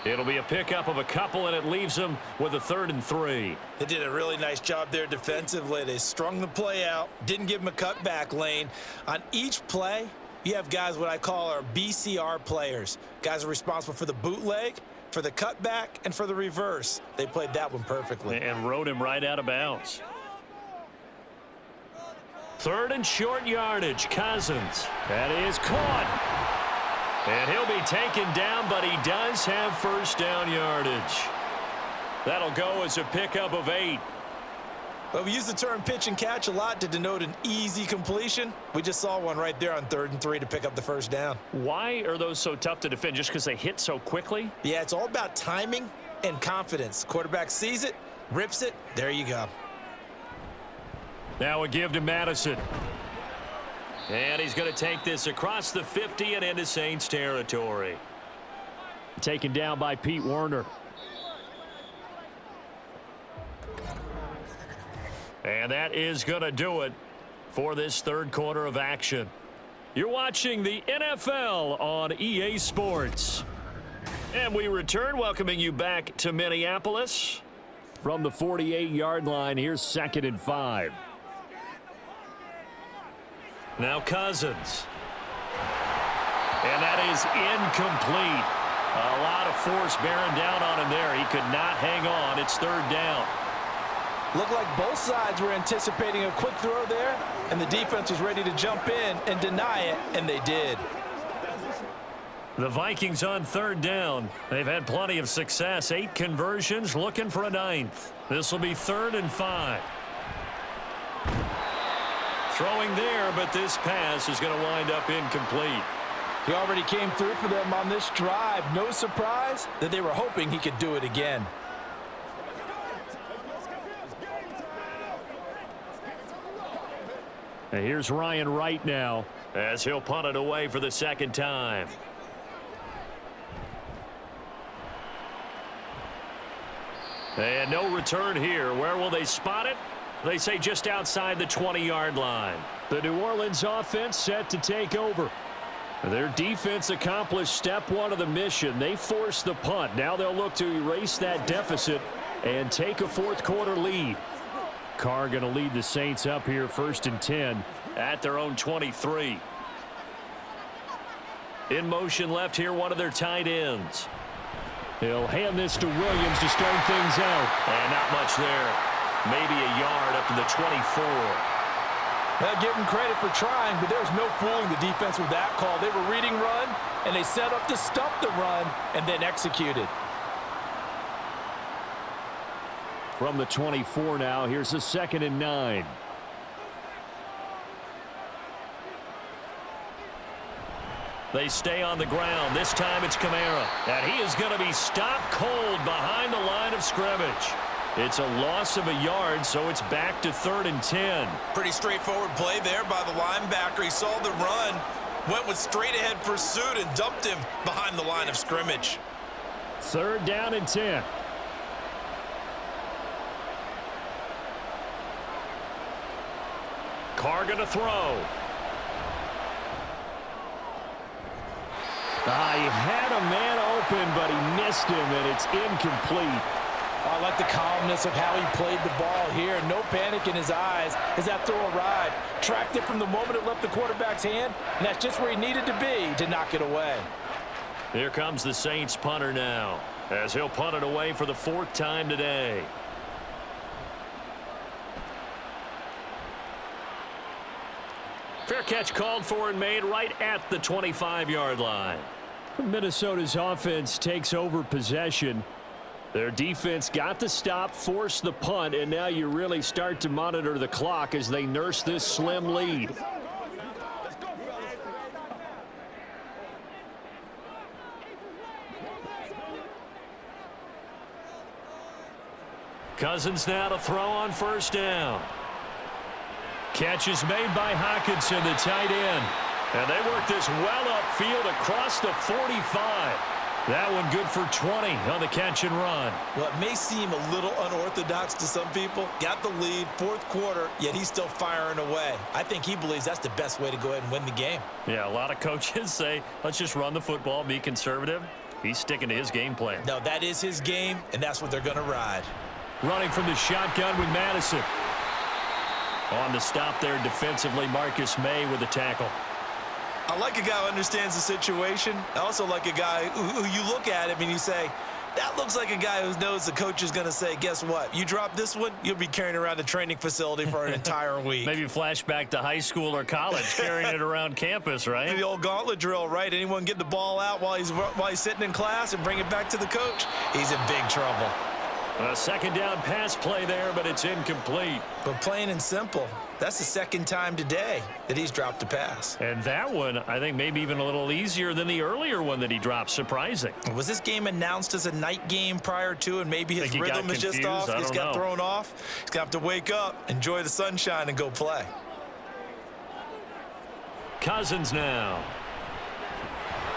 A: It'll be a pickup of a couple, and it leaves them with a 3rd and 3.
C: They did a really nice job there defensively. They strung the play out, didn't give them a cutback lane. On each play, you have guys what I call our BCR players. Guys are responsible for the bootleg, for the cutback, and for the reverse. They played that one perfectly.
A: And rode him right out of bounds. 3rd and short yardage. Cousins.
B: That is caught.
A: And he'll be taken down, but he does have first down yardage. That'll go as a pickup of 8.
C: But we use the term pitch and catch a lot to denote an easy completion. We just saw one right there on 3rd and 3 to pick up the first down.
A: Why are those so tough to defend? Just because they hit so quickly?
C: Yeah, it's all about timing and confidence. Quarterback sees it, rips it, there you go.
A: Now a give to Madison. And he's going to take this across the 50 and into Saints territory.
B: Taken down by Pete Werner.
A: And that is going to do it for this 3rd quarter of action. You're watching the NFL on EA Sports. And we return, welcoming you back to Minneapolis.
B: From the 48-yard line, here's 2nd and 5.
A: Now Cousins. And that is incomplete. A lot of force bearing down on him there. He could not hang on. It's 3rd down.
E: Looked like both sides were anticipating a quick throw there, and the defense was ready to jump in and deny it, and they did.
A: The Vikings on 3rd down. They've had plenty of success. 8 conversions, looking for a 9th. This will be 3rd and 5. Throwing there, but this pass is going to wind up incomplete.
E: He already came through for them on this drive. No surprise that they were hoping he could do it again.
B: And here's Ryan Wright now,
A: as he'll punt it away for the 2nd time. And no return here. Where will they spot it? They say just outside the 20-yard line.
B: The New Orleans offense set to take over. Their defense accomplished step 1 of the mission. They forced the punt. Now they'll look to erase that deficit and take a 4th quarter lead. Carr going to lead the Saints up here 1st and 10
A: at their own 23. In motion left here, one of their tight ends.
B: He'll hand this to Williams to start things out.
A: And not much there. Maybe a yard up to the 24.
E: I'll give them credit for trying, but there was no fooling the defense with that call. They were reading run, and they set up to stop the run and then executed.
B: From the 24 now, here's a 2nd and 9.
A: They stay on the ground. This time it's Kamara. And he is going to be stopped cold behind the line of scrimmage. It's a loss of a yard, so it's back to 3rd and 10.
C: Pretty straightforward play there by the linebacker. He saw the run, went with straight-ahead pursuit, and dumped him behind the line of scrimmage.
B: 3rd down and 10.
A: Carr going to throw.
B: He had a man open, but he missed him, and it's incomplete.
E: I like the calmness of how he played the ball here. No panic in his eyes as that throw arrived. Tracked it from the moment it left the quarterback's hand, and that's just where he needed to be to knock it away.
A: Here comes the Saints punter now, as he'll punt it away for the 4th time today. Fair catch called for and made right at the 25-yard line.
B: Minnesota's offense takes over possession. Their defense got the stop, forced the punt, and now you really start to monitor the clock as they nurse this slim lead.
A: Cousins now to throw on 1st down.
B: Catch is made by Hockenson, the tight end.
A: And they work this well upfield across the 45. That one good for 20 on the catch and run.
C: Well, it may seem a little unorthodox to some people. Got the lead, fourth quarter, yet he's still firing away. I think he believes that's the best way to go ahead and win the game.
A: Yeah, a lot of coaches say, let's just run the football, be conservative. He's sticking to his game plan.
C: No, that is his game, and that's what they're going to ride.
B: Running from the shotgun with Madison.
A: On the stop there defensively, Marcus May with the tackle.
C: I like a guy who understands the situation. I also like a guy who you look at him and you say, that looks like a guy who knows the coach is going to say, guess what? You drop this one, you'll be carrying around the training facility for an entire week.
A: Maybe flashback to high school or college, carrying it around campus, right?
C: The old gauntlet drill, right? Anyone get the ball out while he's sitting in class and bring it back to the coach? He's in big trouble.
A: A second down pass play there, but it's incomplete.
C: But plain and simple, that's the second time today that he's dropped a pass.
A: And that one, I think, maybe even a little easier than the earlier one that he dropped. Surprising.
C: Was this game announced as a night game prior to, and maybe his rhythm is just off? He just got thrown off. He's going to have to wake up, enjoy the sunshine, and go play.
A: Cousins now.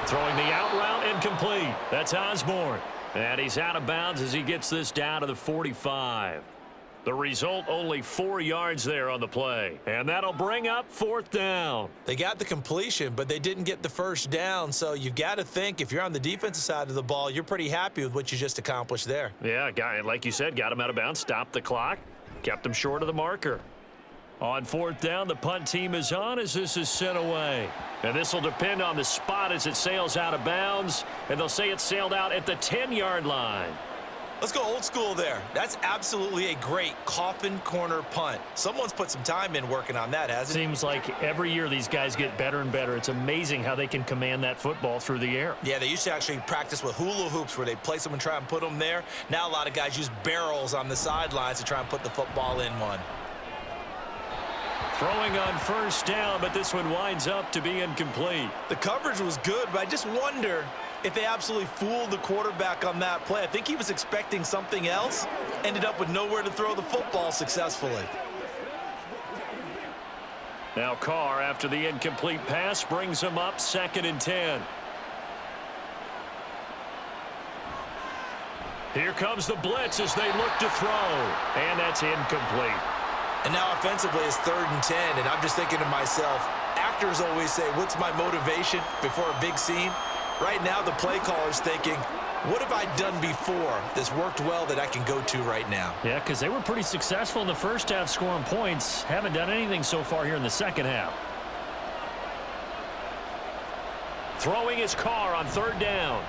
A: Throwing the out route, incomplete. That's Osborne. And he's out of bounds as he gets this down to the 45. The result, only 4 yards there on the play. And that'll bring up fourth down.
C: They got the completion, but they didn't get the first down. So you've got to think, if you're on the defensive side of the ball, you're pretty happy with what you just accomplished there.
A: Yeah, guy, like you said, got him out of bounds, stopped the clock, kept him short of the marker. On fourth down, the punt team is on as this is sent away. And this will depend on the spot as it sails out of bounds. And they'll say it sailed out at the 10-yard line.
C: Let's go old school there. That's absolutely a great coffin corner punt. Someone's put some time in working on that, hasn't it?
A: Seems like every year these guys get better and better. It's amazing how they can command that football through the air.
C: Yeah, they used to actually practice with hula hoops where they place them and try and put them there. Now a lot of guys use barrels on the sidelines to try and put the football in one.
A: Throwing on first down, but this one winds up to be incomplete.
C: The coverage was good, but I just wonder if they absolutely fooled the quarterback on that play. I think he was expecting something else, ended up with nowhere to throw the football successfully.
A: Now Carr, after the incomplete pass, brings him up 2nd and 10. Here comes the blitz as they look to throw, and that's incomplete.
C: And now offensively it's 3rd and 10, and I'm just thinking to myself, actors always say, what's my motivation before a big scene? Right now the play caller's thinking, what have I done before that's worked well that I can go to right now?
A: Yeah, because they were pretty successful in the first half scoring points. Haven't done anything so far here in the second half. Throwing his Carr on 3rd down.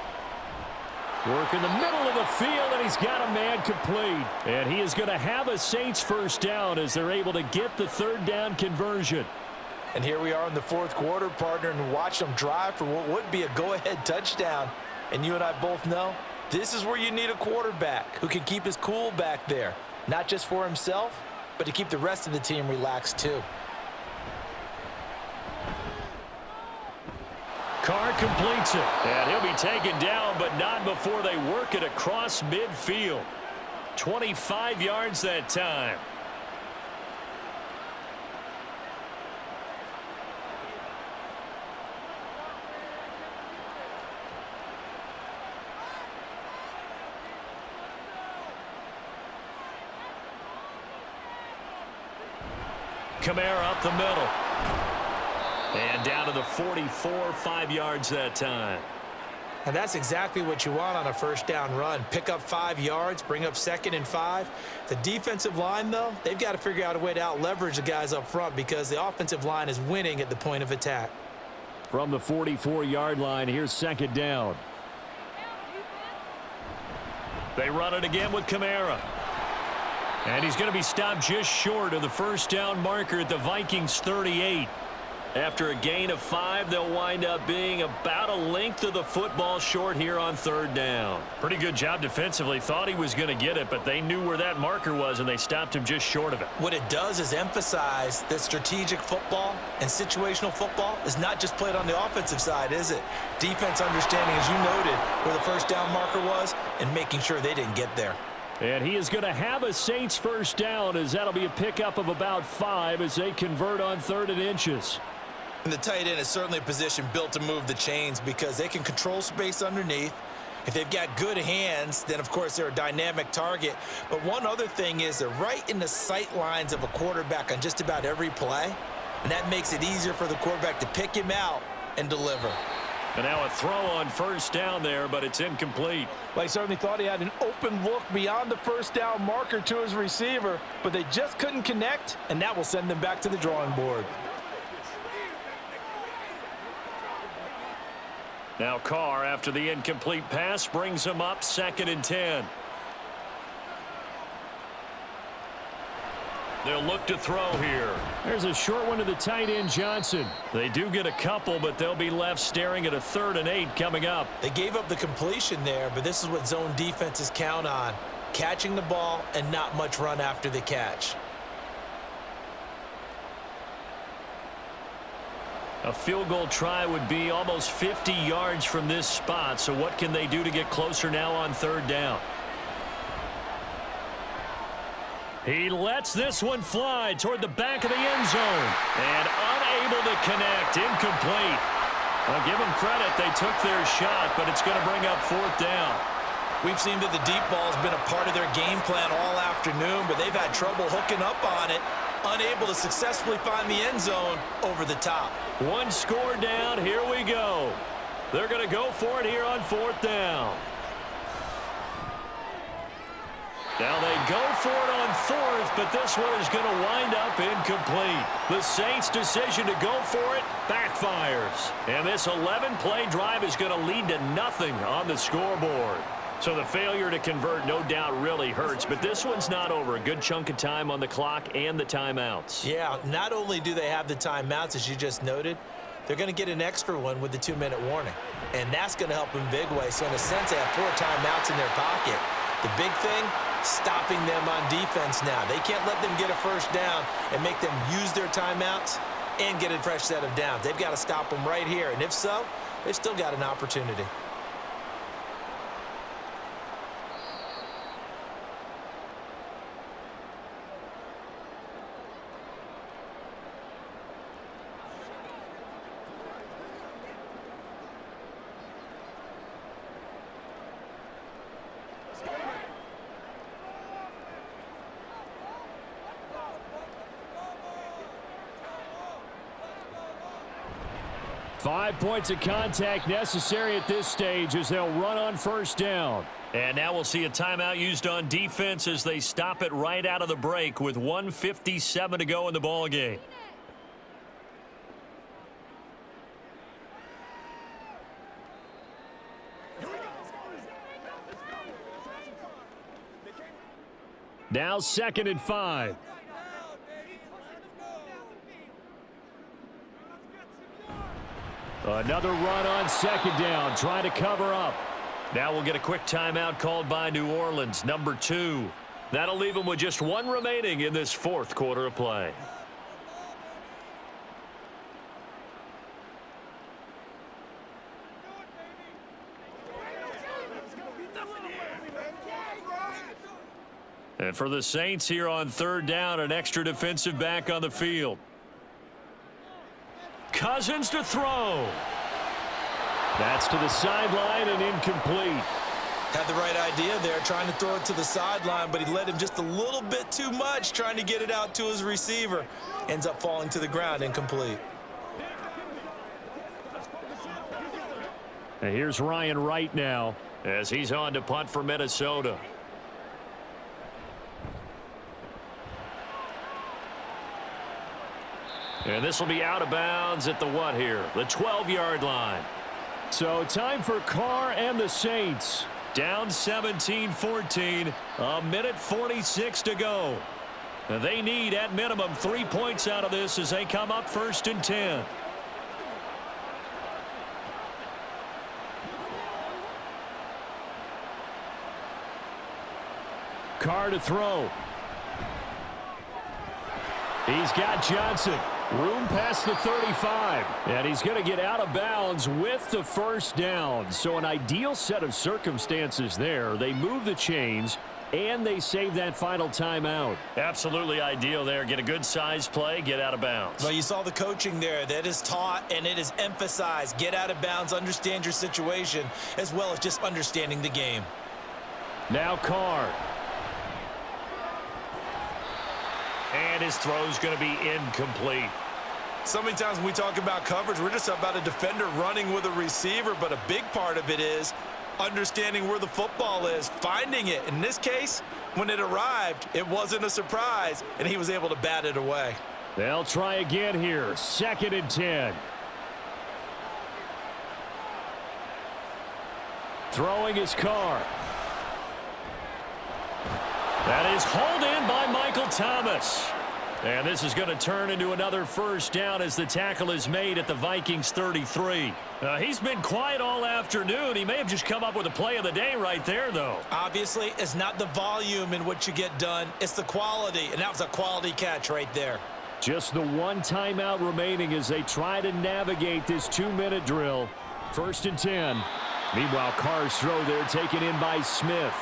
B: Work in the middle of the field, and he's got a man complete. And he is going to have a Saints first down as they're able to get the 3rd down conversion.
E: And here we are in the 4th quarter, partner, and watch them drive for what would be a go-ahead touchdown. And you and I both know this is where you need a quarterback who can keep his cool back there, not just for himself, but to keep the rest of the team relaxed too.
B: Carr completes it.
A: And he'll be taken down, but not before they work it across midfield. 25 yards that time. Kamara up the middle. And down to the 44, 5 yards that time.
C: And that's exactly what you want on a first down run. Pick up 5 yards, bring up 2nd and 5. The defensive line, though, they've got to figure out a way to out-leverage the guys up front because the offensive line is winning at the point of attack.
B: From the 44-yard line, here's 2nd down.
A: They run it again with Kamara. And he's going to be stopped just short of the first down marker at the Vikings 38. After a gain of 5, they'll wind up being about a length of the football short here on 3rd down. Pretty good job defensively. Thought he was going to get it, but they knew where that marker was, and they stopped him just short of it.
C: What it does is emphasize that strategic football and situational football is not just played on the offensive side, is it? Defense understanding, as you noted, where the first down marker was and making sure they didn't get there.
B: And he is going to have a Saints first down, as that'll be a pickup of about 5 as they convert on 3rd and inches.
C: And the tight end is certainly a position built to move the chains because they can control space underneath. If they've got good hands, then, of course, they're a dynamic target. But one other thing is they're right in the sight lines of a quarterback on just about every play, and that makes it easier for the quarterback to pick him out and deliver.
A: And now a throw on first down there, but it's incomplete.
E: Well, he certainly thought he had an open look beyond the first down marker to his receiver, but they just couldn't connect, and that will send them back to the drawing board.
A: Now Carr, after the incomplete pass, brings him up 2nd and 10. They'll look to throw here.
B: There's a short one to the tight end, Johnson.
A: They do get a couple, but they'll be left staring at a 3rd and 8 coming up.
C: They gave up the completion there, but this is what zone defenses count on: catching the ball and not much run after the catch.
A: A field goal try would be almost 50 yards from this spot, so what can they do to get closer now on 3rd down? He lets this one fly toward the back of the end zone and unable to connect. Incomplete. Well, give them credit. They took their shot, but it's going to bring up 4th down.
C: We've seen that the deep ball has been a part of their game plan all afternoon, but they've had trouble hooking up on it, unable to successfully find the end zone over the top.
A: One score down. Here we go. They're going to go for it here on 4th down. Now they go for it on 4th, but this one is going to wind up incomplete. The Saints' decision to go for it backfires. And this 11-play drive is going to lead to nothing on the scoreboard. So the failure to convert no doubt really hurts, but this one's not over. A good chunk of time on the clock and the timeouts.
C: Yeah, not only do they have the timeouts, as you just noted, they're going to get an extra one with the 2-minute warning. And that's going to help in big way. So in a sense, they have 4 timeouts in their pocket. The big thing, stopping them on defense now. They can't let them get a first down and make them use their timeouts and get a fresh set of downs. They've got to stop them right here. And if so, they've still got an opportunity.
B: Five points of contact necessary at this stage as they'll run on first down.
A: And now we'll see a timeout used on defense as they stop it right out of the break with 1:57 to go in the ball game.
B: Now 2nd and 5. Another run on 2nd down, trying to cover up.
A: Now we'll get a quick timeout called by New Orleans, number 2. That'll leave them with just 1 remaining in this 4th quarter of play. And for the Saints here on 3rd down, an extra defensive back on the field. Cousins to throw.
B: That's to the sideline and incomplete.
C: Had the right idea there, trying to throw it to the sideline, but he led him just a little bit too much, trying to get it out to his receiver. Ends up falling to the ground, incomplete.
B: And here's Ryan Wright now
A: as he's on to punt for Minnesota. And this will be out of bounds at the what here? The 12-yard line.
B: So time for Carr and the Saints.
A: Down 17-14, a minute 46 to go. And they need, at minimum, 3 points out of this as they come up 1st and 10.
B: Carr to throw. He's got Johnson. Room past the 35. And he's going to get out of bounds with the first down. So an ideal set of circumstances there. They move the chains. and they save that final timeout.
A: Absolutely ideal there. Get a good size play, get out of bounds.
C: Well, you saw the coaching there. That is taught and it is emphasized. Get out of bounds, understand your situation, as well as just understanding the game.
B: Now Carr.
A: And his throw's going to be incomplete.
D: So many times when we talk about coverage, we're just about a defender running with a receiver, but a big part of it is understanding where the football is, finding it. In this case, when it arrived, it wasn't a surprise, and he was able to bat it away.
B: They'll try again here. 2nd and 10. Throwing his Carr.
A: That is hauled in by Michael Thomas. And this is going to turn into another first down as the tackle is made at the Vikings 33. He's been quiet all afternoon. He may have just come up with a play of the day right there, though.
C: Obviously, it's not the volume in what you get done. It's the quality, and that was a quality catch right there.
B: Just the one timeout remaining as they try to navigate this 2-minute drill. 1st and 10. Meanwhile, Carr's throw there taken in by Smith.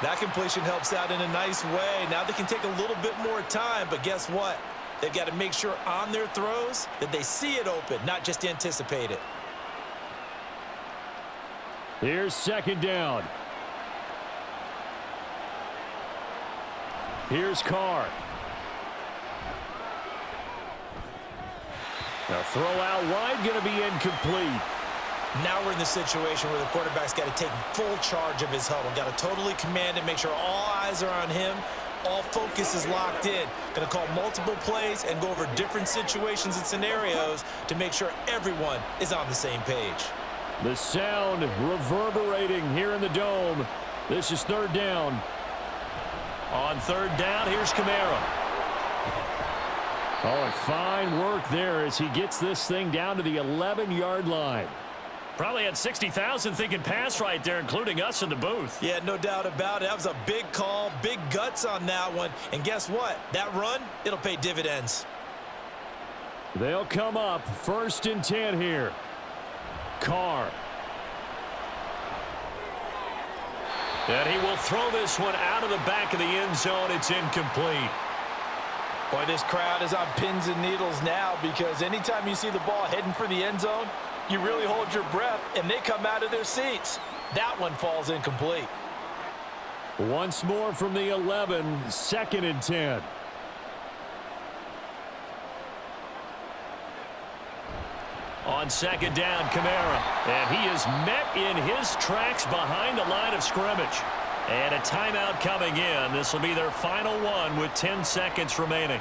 C: That completion helps out in a nice way. Now they can take a little bit more time, but guess what? They've got to make sure on their throws that they see it open, not just anticipate it.
B: Here's 2nd down. Here's Carr. The throw out wide going to be incomplete.
C: Now we're in the situation where the quarterback's got to take full charge of his huddle. Got to totally command it, make sure all eyes are on him. All focus is locked in. Going to call multiple plays and go over different situations and scenarios to make sure everyone is on the same page.
B: The sound reverberating here in the dome. This is 3rd down.
A: On 3rd down, here's Kamara.
B: Oh, fine work there as he gets this thing down to the 11-yard line.
A: Probably had 60,000 thinking pass right there, including us in the booth.
C: Yeah, no doubt about it. That was a big call, big guts on that one. And guess what? That run, it'll pay dividends.
B: They'll come up 1st and 10 here. Carr.
A: And he will throw this one out of the back of the end zone. It's incomplete.
E: Boy, this crowd is on pins and needles now because anytime you see the ball heading for the end zone, you really hold your breath, and they come out of their seats. That one falls incomplete.
B: Once more from the 11, 2nd and 10.
A: On 2nd down, Kamara. And he is met in his tracks behind the line of scrimmage. And a timeout coming in. This will be their final one with 10 seconds remaining.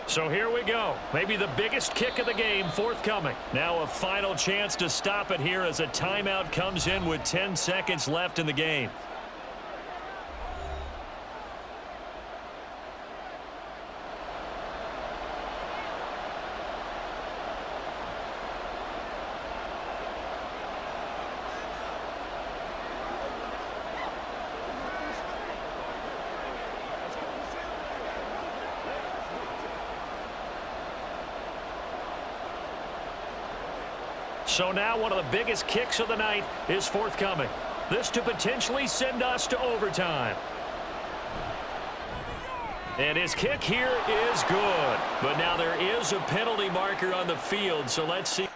A: So here we go. Maybe the biggest kick of the game forthcoming. Now a final chance to stop it here as a timeout comes in with 10 seconds left in the game. So now one of the biggest kicks of the night is forthcoming. This to potentially send us to overtime. And his kick here is good. But now there is a penalty marker on the field, so let's see.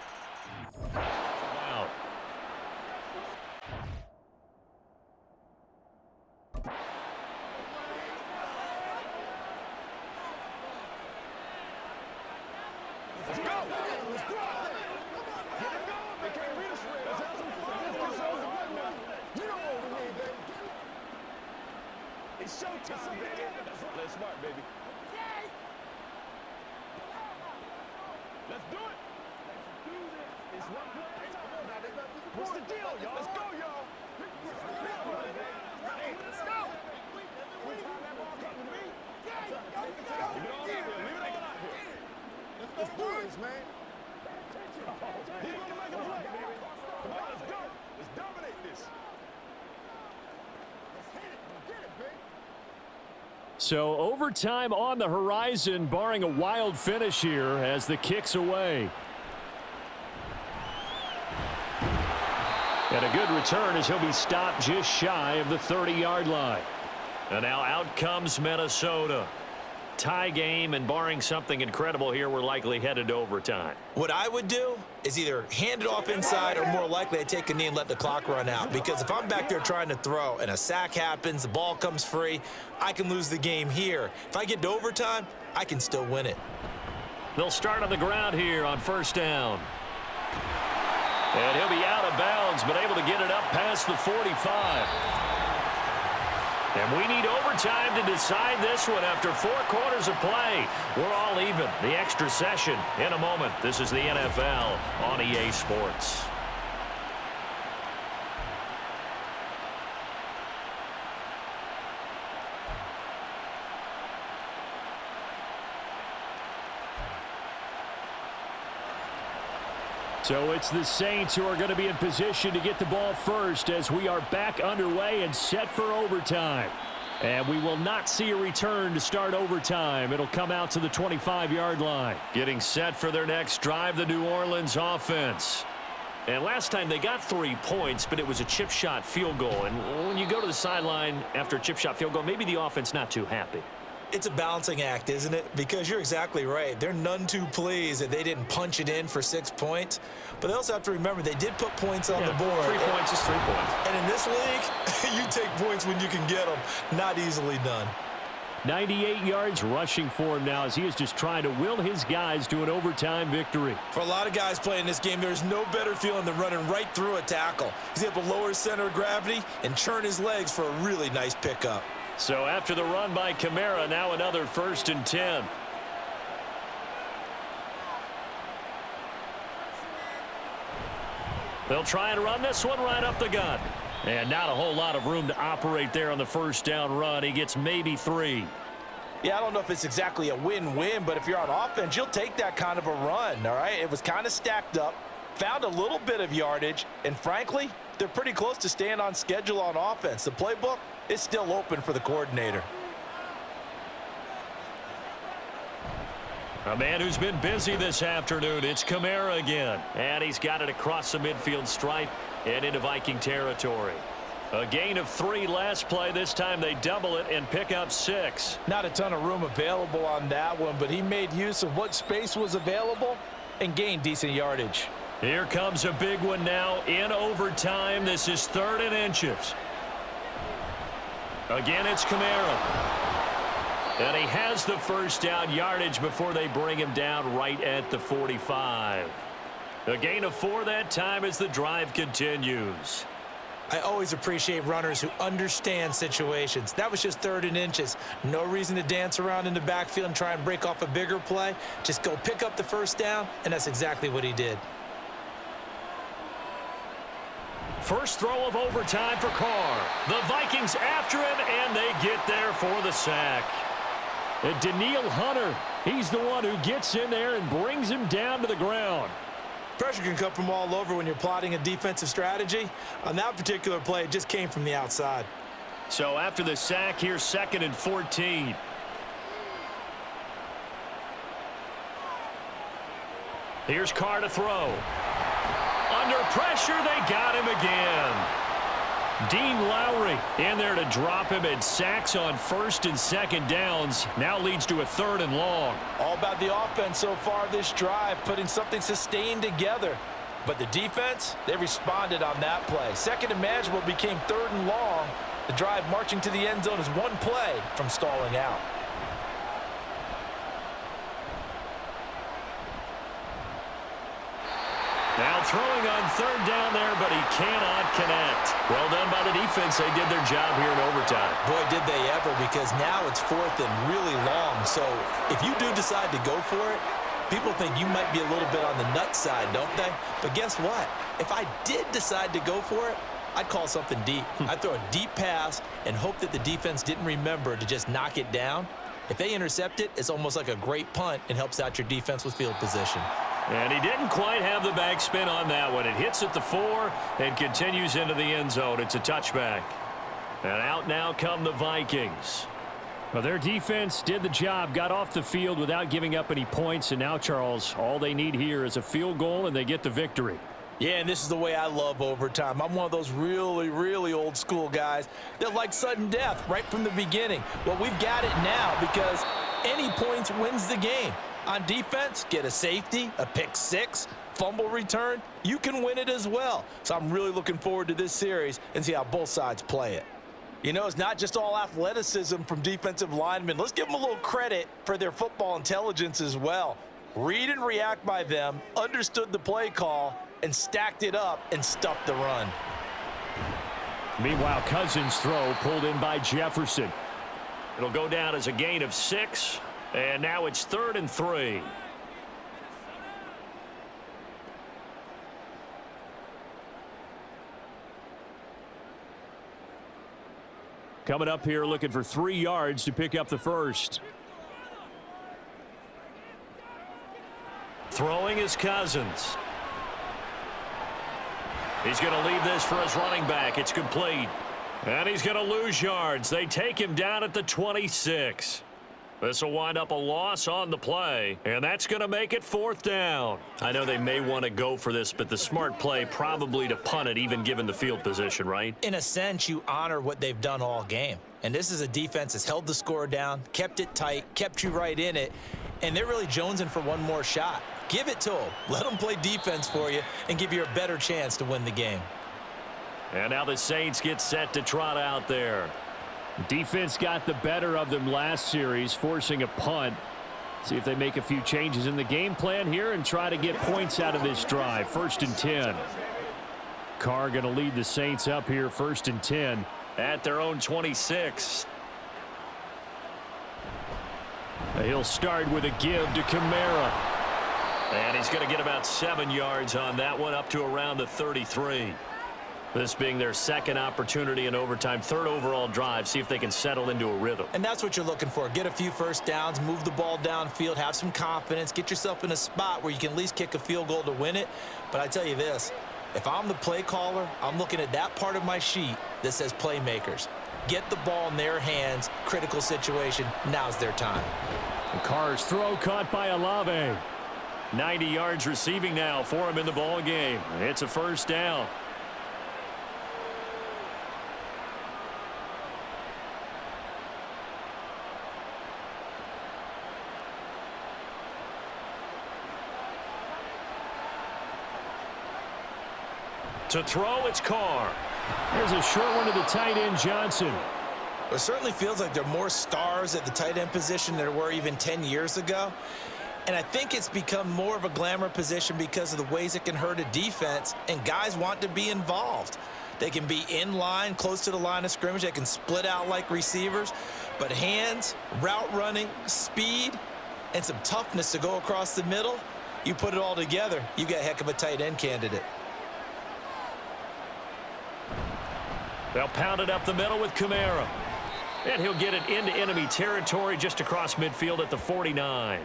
B: So overtime on the horizon, barring a wild finish here as the kick's away. And a good return as he'll be stopped just shy of the 30-yard line.
A: And now out comes Minnesota. Tie game, and barring something incredible here, we're likely headed to overtime.
C: What I would do is either hand it off inside or more likely I take a knee and let the clock run out. Because if I'm back there trying to throw and a sack happens, the ball comes free, I can lose the game here. If I get to overtime, I can still win it.
A: They'll start on the ground here on first down. And he'll be out of bounds, but able to get it up past the 45. And we need overtime to decide this one after 4 quarters of play. We're all even. The extra session in a moment. This is the NFL on EA Sports.
B: So it's the Saints who are going to be in position to get the ball first as we are back underway and set for overtime. And we will not see a return to start overtime. It'll come out to the 25-yard line.
A: Getting set for their next drive, the New Orleans offense. And last time they got 3 points, but it was a chip shot field goal. And when you go to the sideline after a chip shot field goal, maybe the offense not too happy.
C: It's a balancing act, isn't it? Because you're exactly right. They're none too pleased that they didn't punch it in for 6 points. But they also have to remember they did put points on the board.
A: 3 points is 3 points.
C: And in this league, you take points when you can get them. Not easily done.
B: 98 yards rushing for him now as he is just trying to will his guys to an overtime victory.
C: For a lot of guys playing this game, there's no better feeling than running right through a tackle. He's able to lower his center of gravity and churn his legs for a really nice pickup.
A: So after the run by Kamara, now another 1st and 10. They'll try and run this one right up the gut. And not a whole lot of room to operate there on the first down run. He gets maybe 3.
E: Yeah, I don't know if it's exactly a win-win, but if you're on offense, you'll take that kind of a run, all right? It was kind of stacked up, found a little bit of yardage, and frankly, they're pretty close to staying on schedule on offense. The playbook is still open for the coordinator.
A: A man who's been busy this afternoon. It's Kamara again. And he's got it across the midfield stripe and into Viking territory. A gain of 3 last play. This time they double it and pick up 6.
E: Not a ton of room available on that one, but he made use of what space was available and gained decent yardage.
A: Here comes a big one now in overtime. This is 3rd and inches. Again, it's Kamara. And he has the first down yardage before they bring him down right at the 45. A gain of 4 that time as the drive continues.
C: I always appreciate runners who understand situations. That was just 3rd and inches. No reason to dance around in the backfield and try and break off a bigger play. Just go pick up the first down, and that's exactly what he did.
A: First throw of overtime for Carr. The Vikings after him, and they get there for the sack.
B: And Daniil Hunter, he's the one who gets in there and brings him down to the ground.
C: Pressure can come from all over when you're plotting a defensive strategy. On that particular play, it just came from the outside.
A: So after the sack, here's 2nd and 14. Here's Carr to throw. Under pressure, they got him again. Dean Lowry in there to drop him, and sacks on 1st and 2nd downs now leads to a 3rd and long.
E: All about the offense so far this drive, putting something sustained together. But the defense, they responded on that play. 2nd and manageable became 3rd and long. The drive marching to the end zone is 1 play from stalling out.
A: Now throwing on 3rd down there, but he cannot connect. Well done by the defense. They did their job here in overtime.
C: Boy, did they ever, because now it's 4th and really long. So if you do decide to go for it, people think you might be a little bit on the nut side, don't they? But guess what? If I did decide to go for it, I'd call something deep. I'd throw a deep pass and hope that the defense didn't remember to just knock it down. If they intercept it, it's almost like a great punt and helps out your defense with field position.
A: And he didn't quite have the backspin on that one. It hits at the 4 and continues into the end zone. It's a touchback. And out now come the Vikings.
B: Well, their defense did the job, got off the field without giving up any points, and now, Charles, all they need here is a field goal, and they get the victory.
E: Yeah, and this is the way I love overtime. I'm one of those really, really old school guys that like sudden death right from the beginning. Well, we've got it now because any points wins the game. On defense, get a safety, a pick six, fumble return, you can win it as well. So I'm really looking forward to this series and see how both sides play it. You know, it's not just all athleticism from defensive linemen. Let's give them a little credit for their football intelligence as well. Read and react by them, understood the play call, and stacked it up and stuffed the run.
B: Meanwhile, Cousins' throw pulled in by Jefferson.
A: It'll go down as a gain of 6, and now it's 3rd and 3.
B: Coming up here looking for 3 yards to pick up the first.
A: Throwing is Cousins. He's going to leave this for his running back. It's complete. And he's going to lose yards. They take him down at the 26. This will wind up a loss on the play, and that's going to make it 4th down. I know they may want to go for this, but the smart play probably to punt it, even given the field position, right?
C: In a sense, you honor what they've done all game. And this is a defense that's held the score down, kept it tight, kept you right in it, and they're really jonesing for one more shot. Give it to them. Let them play defense for you and give you a better chance to win the game.
A: And now the Saints get set to trot out there.
B: Defense got the better of them last series, forcing a punt. See if they make a few changes in the game plan here and try to get points out of this drive. 1st and 10. Carr going to lead the Saints up here, 1st and 10.
A: At their own 26.
B: He'll start with a give to Kamara.
A: And he's going to get about 7 yards on that one, up to around the 33. This being their 2nd opportunity in overtime, 3rd overall drive. See if they can settle into a rhythm.
C: And that's what you're looking for. Get a few first downs, move the ball downfield, have some confidence, get yourself in a spot where you can at least kick a field goal to win it. But I tell you this, if I'm the play caller, I'm looking at that part of my sheet that says playmakers. Get the ball in their hands, critical situation, now's their time.
B: And Carr's throw caught by Olave.
A: 90 yards receiving now for him in the ball game. It's a 1st down. To throw, it's Carr.
B: There's a short one to the tight end, Johnson.
C: It certainly feels like there are more stars at the tight end position than there were even 10 years ago. And I think it's become more of a glamour position because of the ways it can hurt a defense, and guys want to be involved. They can be in line, close to the line of scrimmage. They can split out like receivers. But hands, route running, speed, and some toughness to go across the middle, you put it all together, you got a heck of a tight end candidate.
A: They'll pound it up the middle with Kamara. And he'll get it into enemy territory just across midfield at the 49.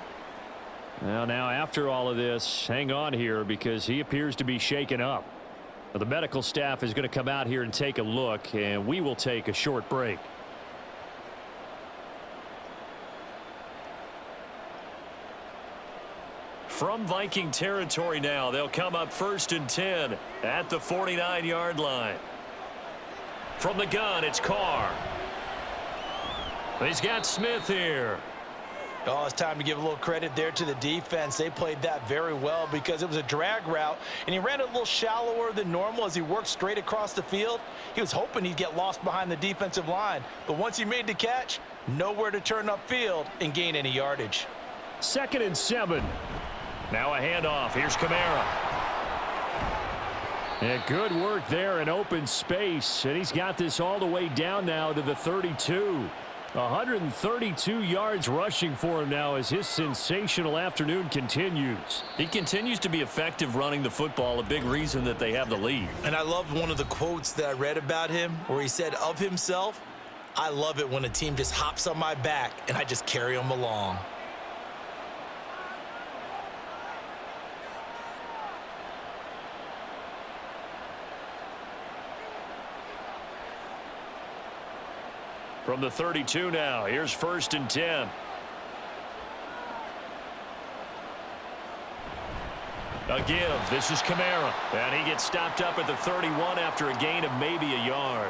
B: Well, now after all of this, hang on here because he appears to be shaken up. Well, the medical staff is going to come out here and take a look, and we will take a short break.
A: From Viking territory now, they'll come up 1st and 10 at the 49-yard line. From the gun, it's Carr. He's got Smith here.
C: Oh, it's time to give a little credit there to the defense. They played that very well because it was a drag route, and he ran it a little shallower than normal as he worked straight across the field. He was hoping he'd get lost behind the defensive line, but once he made the catch, nowhere to turn upfield and gain any yardage.
B: 2nd and 7.
A: Now a handoff. Here's Kamara.
B: Yeah, good work there in open space, and he's got this all the way down now to the 32. 132 yards rushing for him now as his sensational afternoon continues.
A: He continues to be effective running the football, a big reason that they have the lead.
C: And I love one of the quotes that I read about him where he said of himself, "I love it when a team just hops on my back and I just carry them along."
B: From the 32 now, here's 1st and 10. A give. This is Kamara. And he gets stopped up at the 31 after a gain of maybe a yard.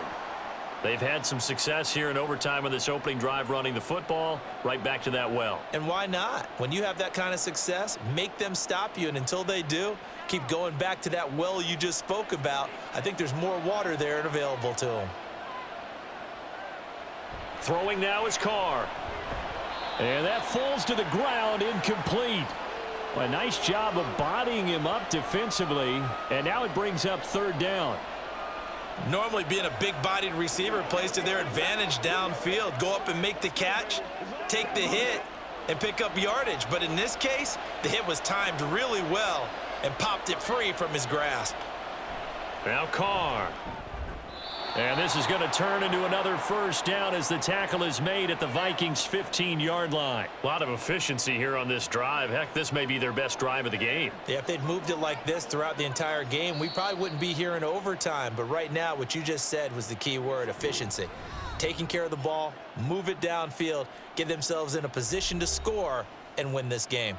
B: They've had some success here in overtime on this opening drive running the football. Right back to that well.
C: And why not? When you have that kind of success, make them stop you. And until they do, keep going back to that well you just spoke about. I think there's more water there and available to them.
B: Throwing now is Carr. And that falls to the ground, incomplete. A nice job of bodying him up defensively. And now it brings up 3rd down.
C: Normally being a big-bodied receiver plays to their advantage downfield. Go up and make the catch, take the hit, and pick up yardage. But in this case, the hit was timed really well and popped it free from his grasp.
B: Now Carr. And this is going to turn into another 1st down as the tackle is made at the Vikings' 15-yard line. A lot of efficiency here on this drive. Heck, this may be their best drive of the game.
C: Yeah, if they'd moved it like this throughout the entire game, we probably wouldn't be here in overtime. But right now, what you just said was the key word, efficiency. Taking care of the ball, move it downfield, get themselves in a position to score and win this game.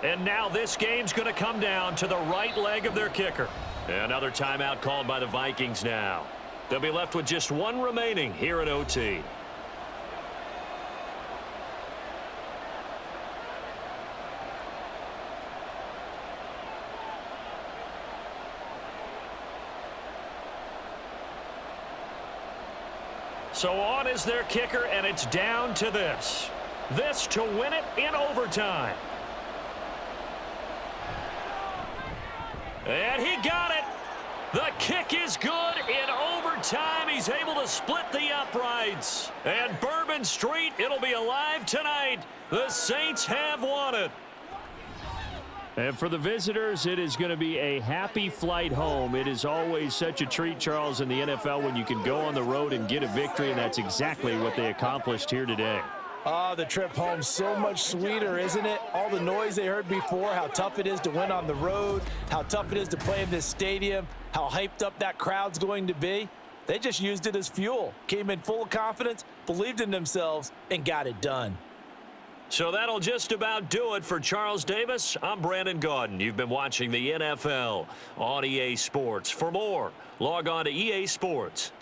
B: And now this game's going to come down to the right leg of their kicker. Another timeout called by the Vikings now. They'll be left with just one remaining here in OT. So on is their kicker, and it's down to this. This to win it in overtime. And he got it. The kick is good in overtime. He's able to split the uprights. And Bourbon Street, it'll be alive tonight. The Saints have won it. And for the visitors, it is going to be a happy flight home. It is always such a treat, Charles, in the NFL when you can go on the road and get a victory, and that's exactly what they accomplished here today.
E: Oh, the trip home so much sweeter, isn't it? All the noise they heard before, how tough it is to win on the road, how tough it is to play in this stadium, how hyped up that crowd's going to be. They just used it as fuel, came in full of confidence, believed in themselves, and got it done.
B: So that'll just about do it for Charles Davis. I'm Brandon Gaudin. You've been watching the NFL on EA Sports. For more, log on to EASports.com.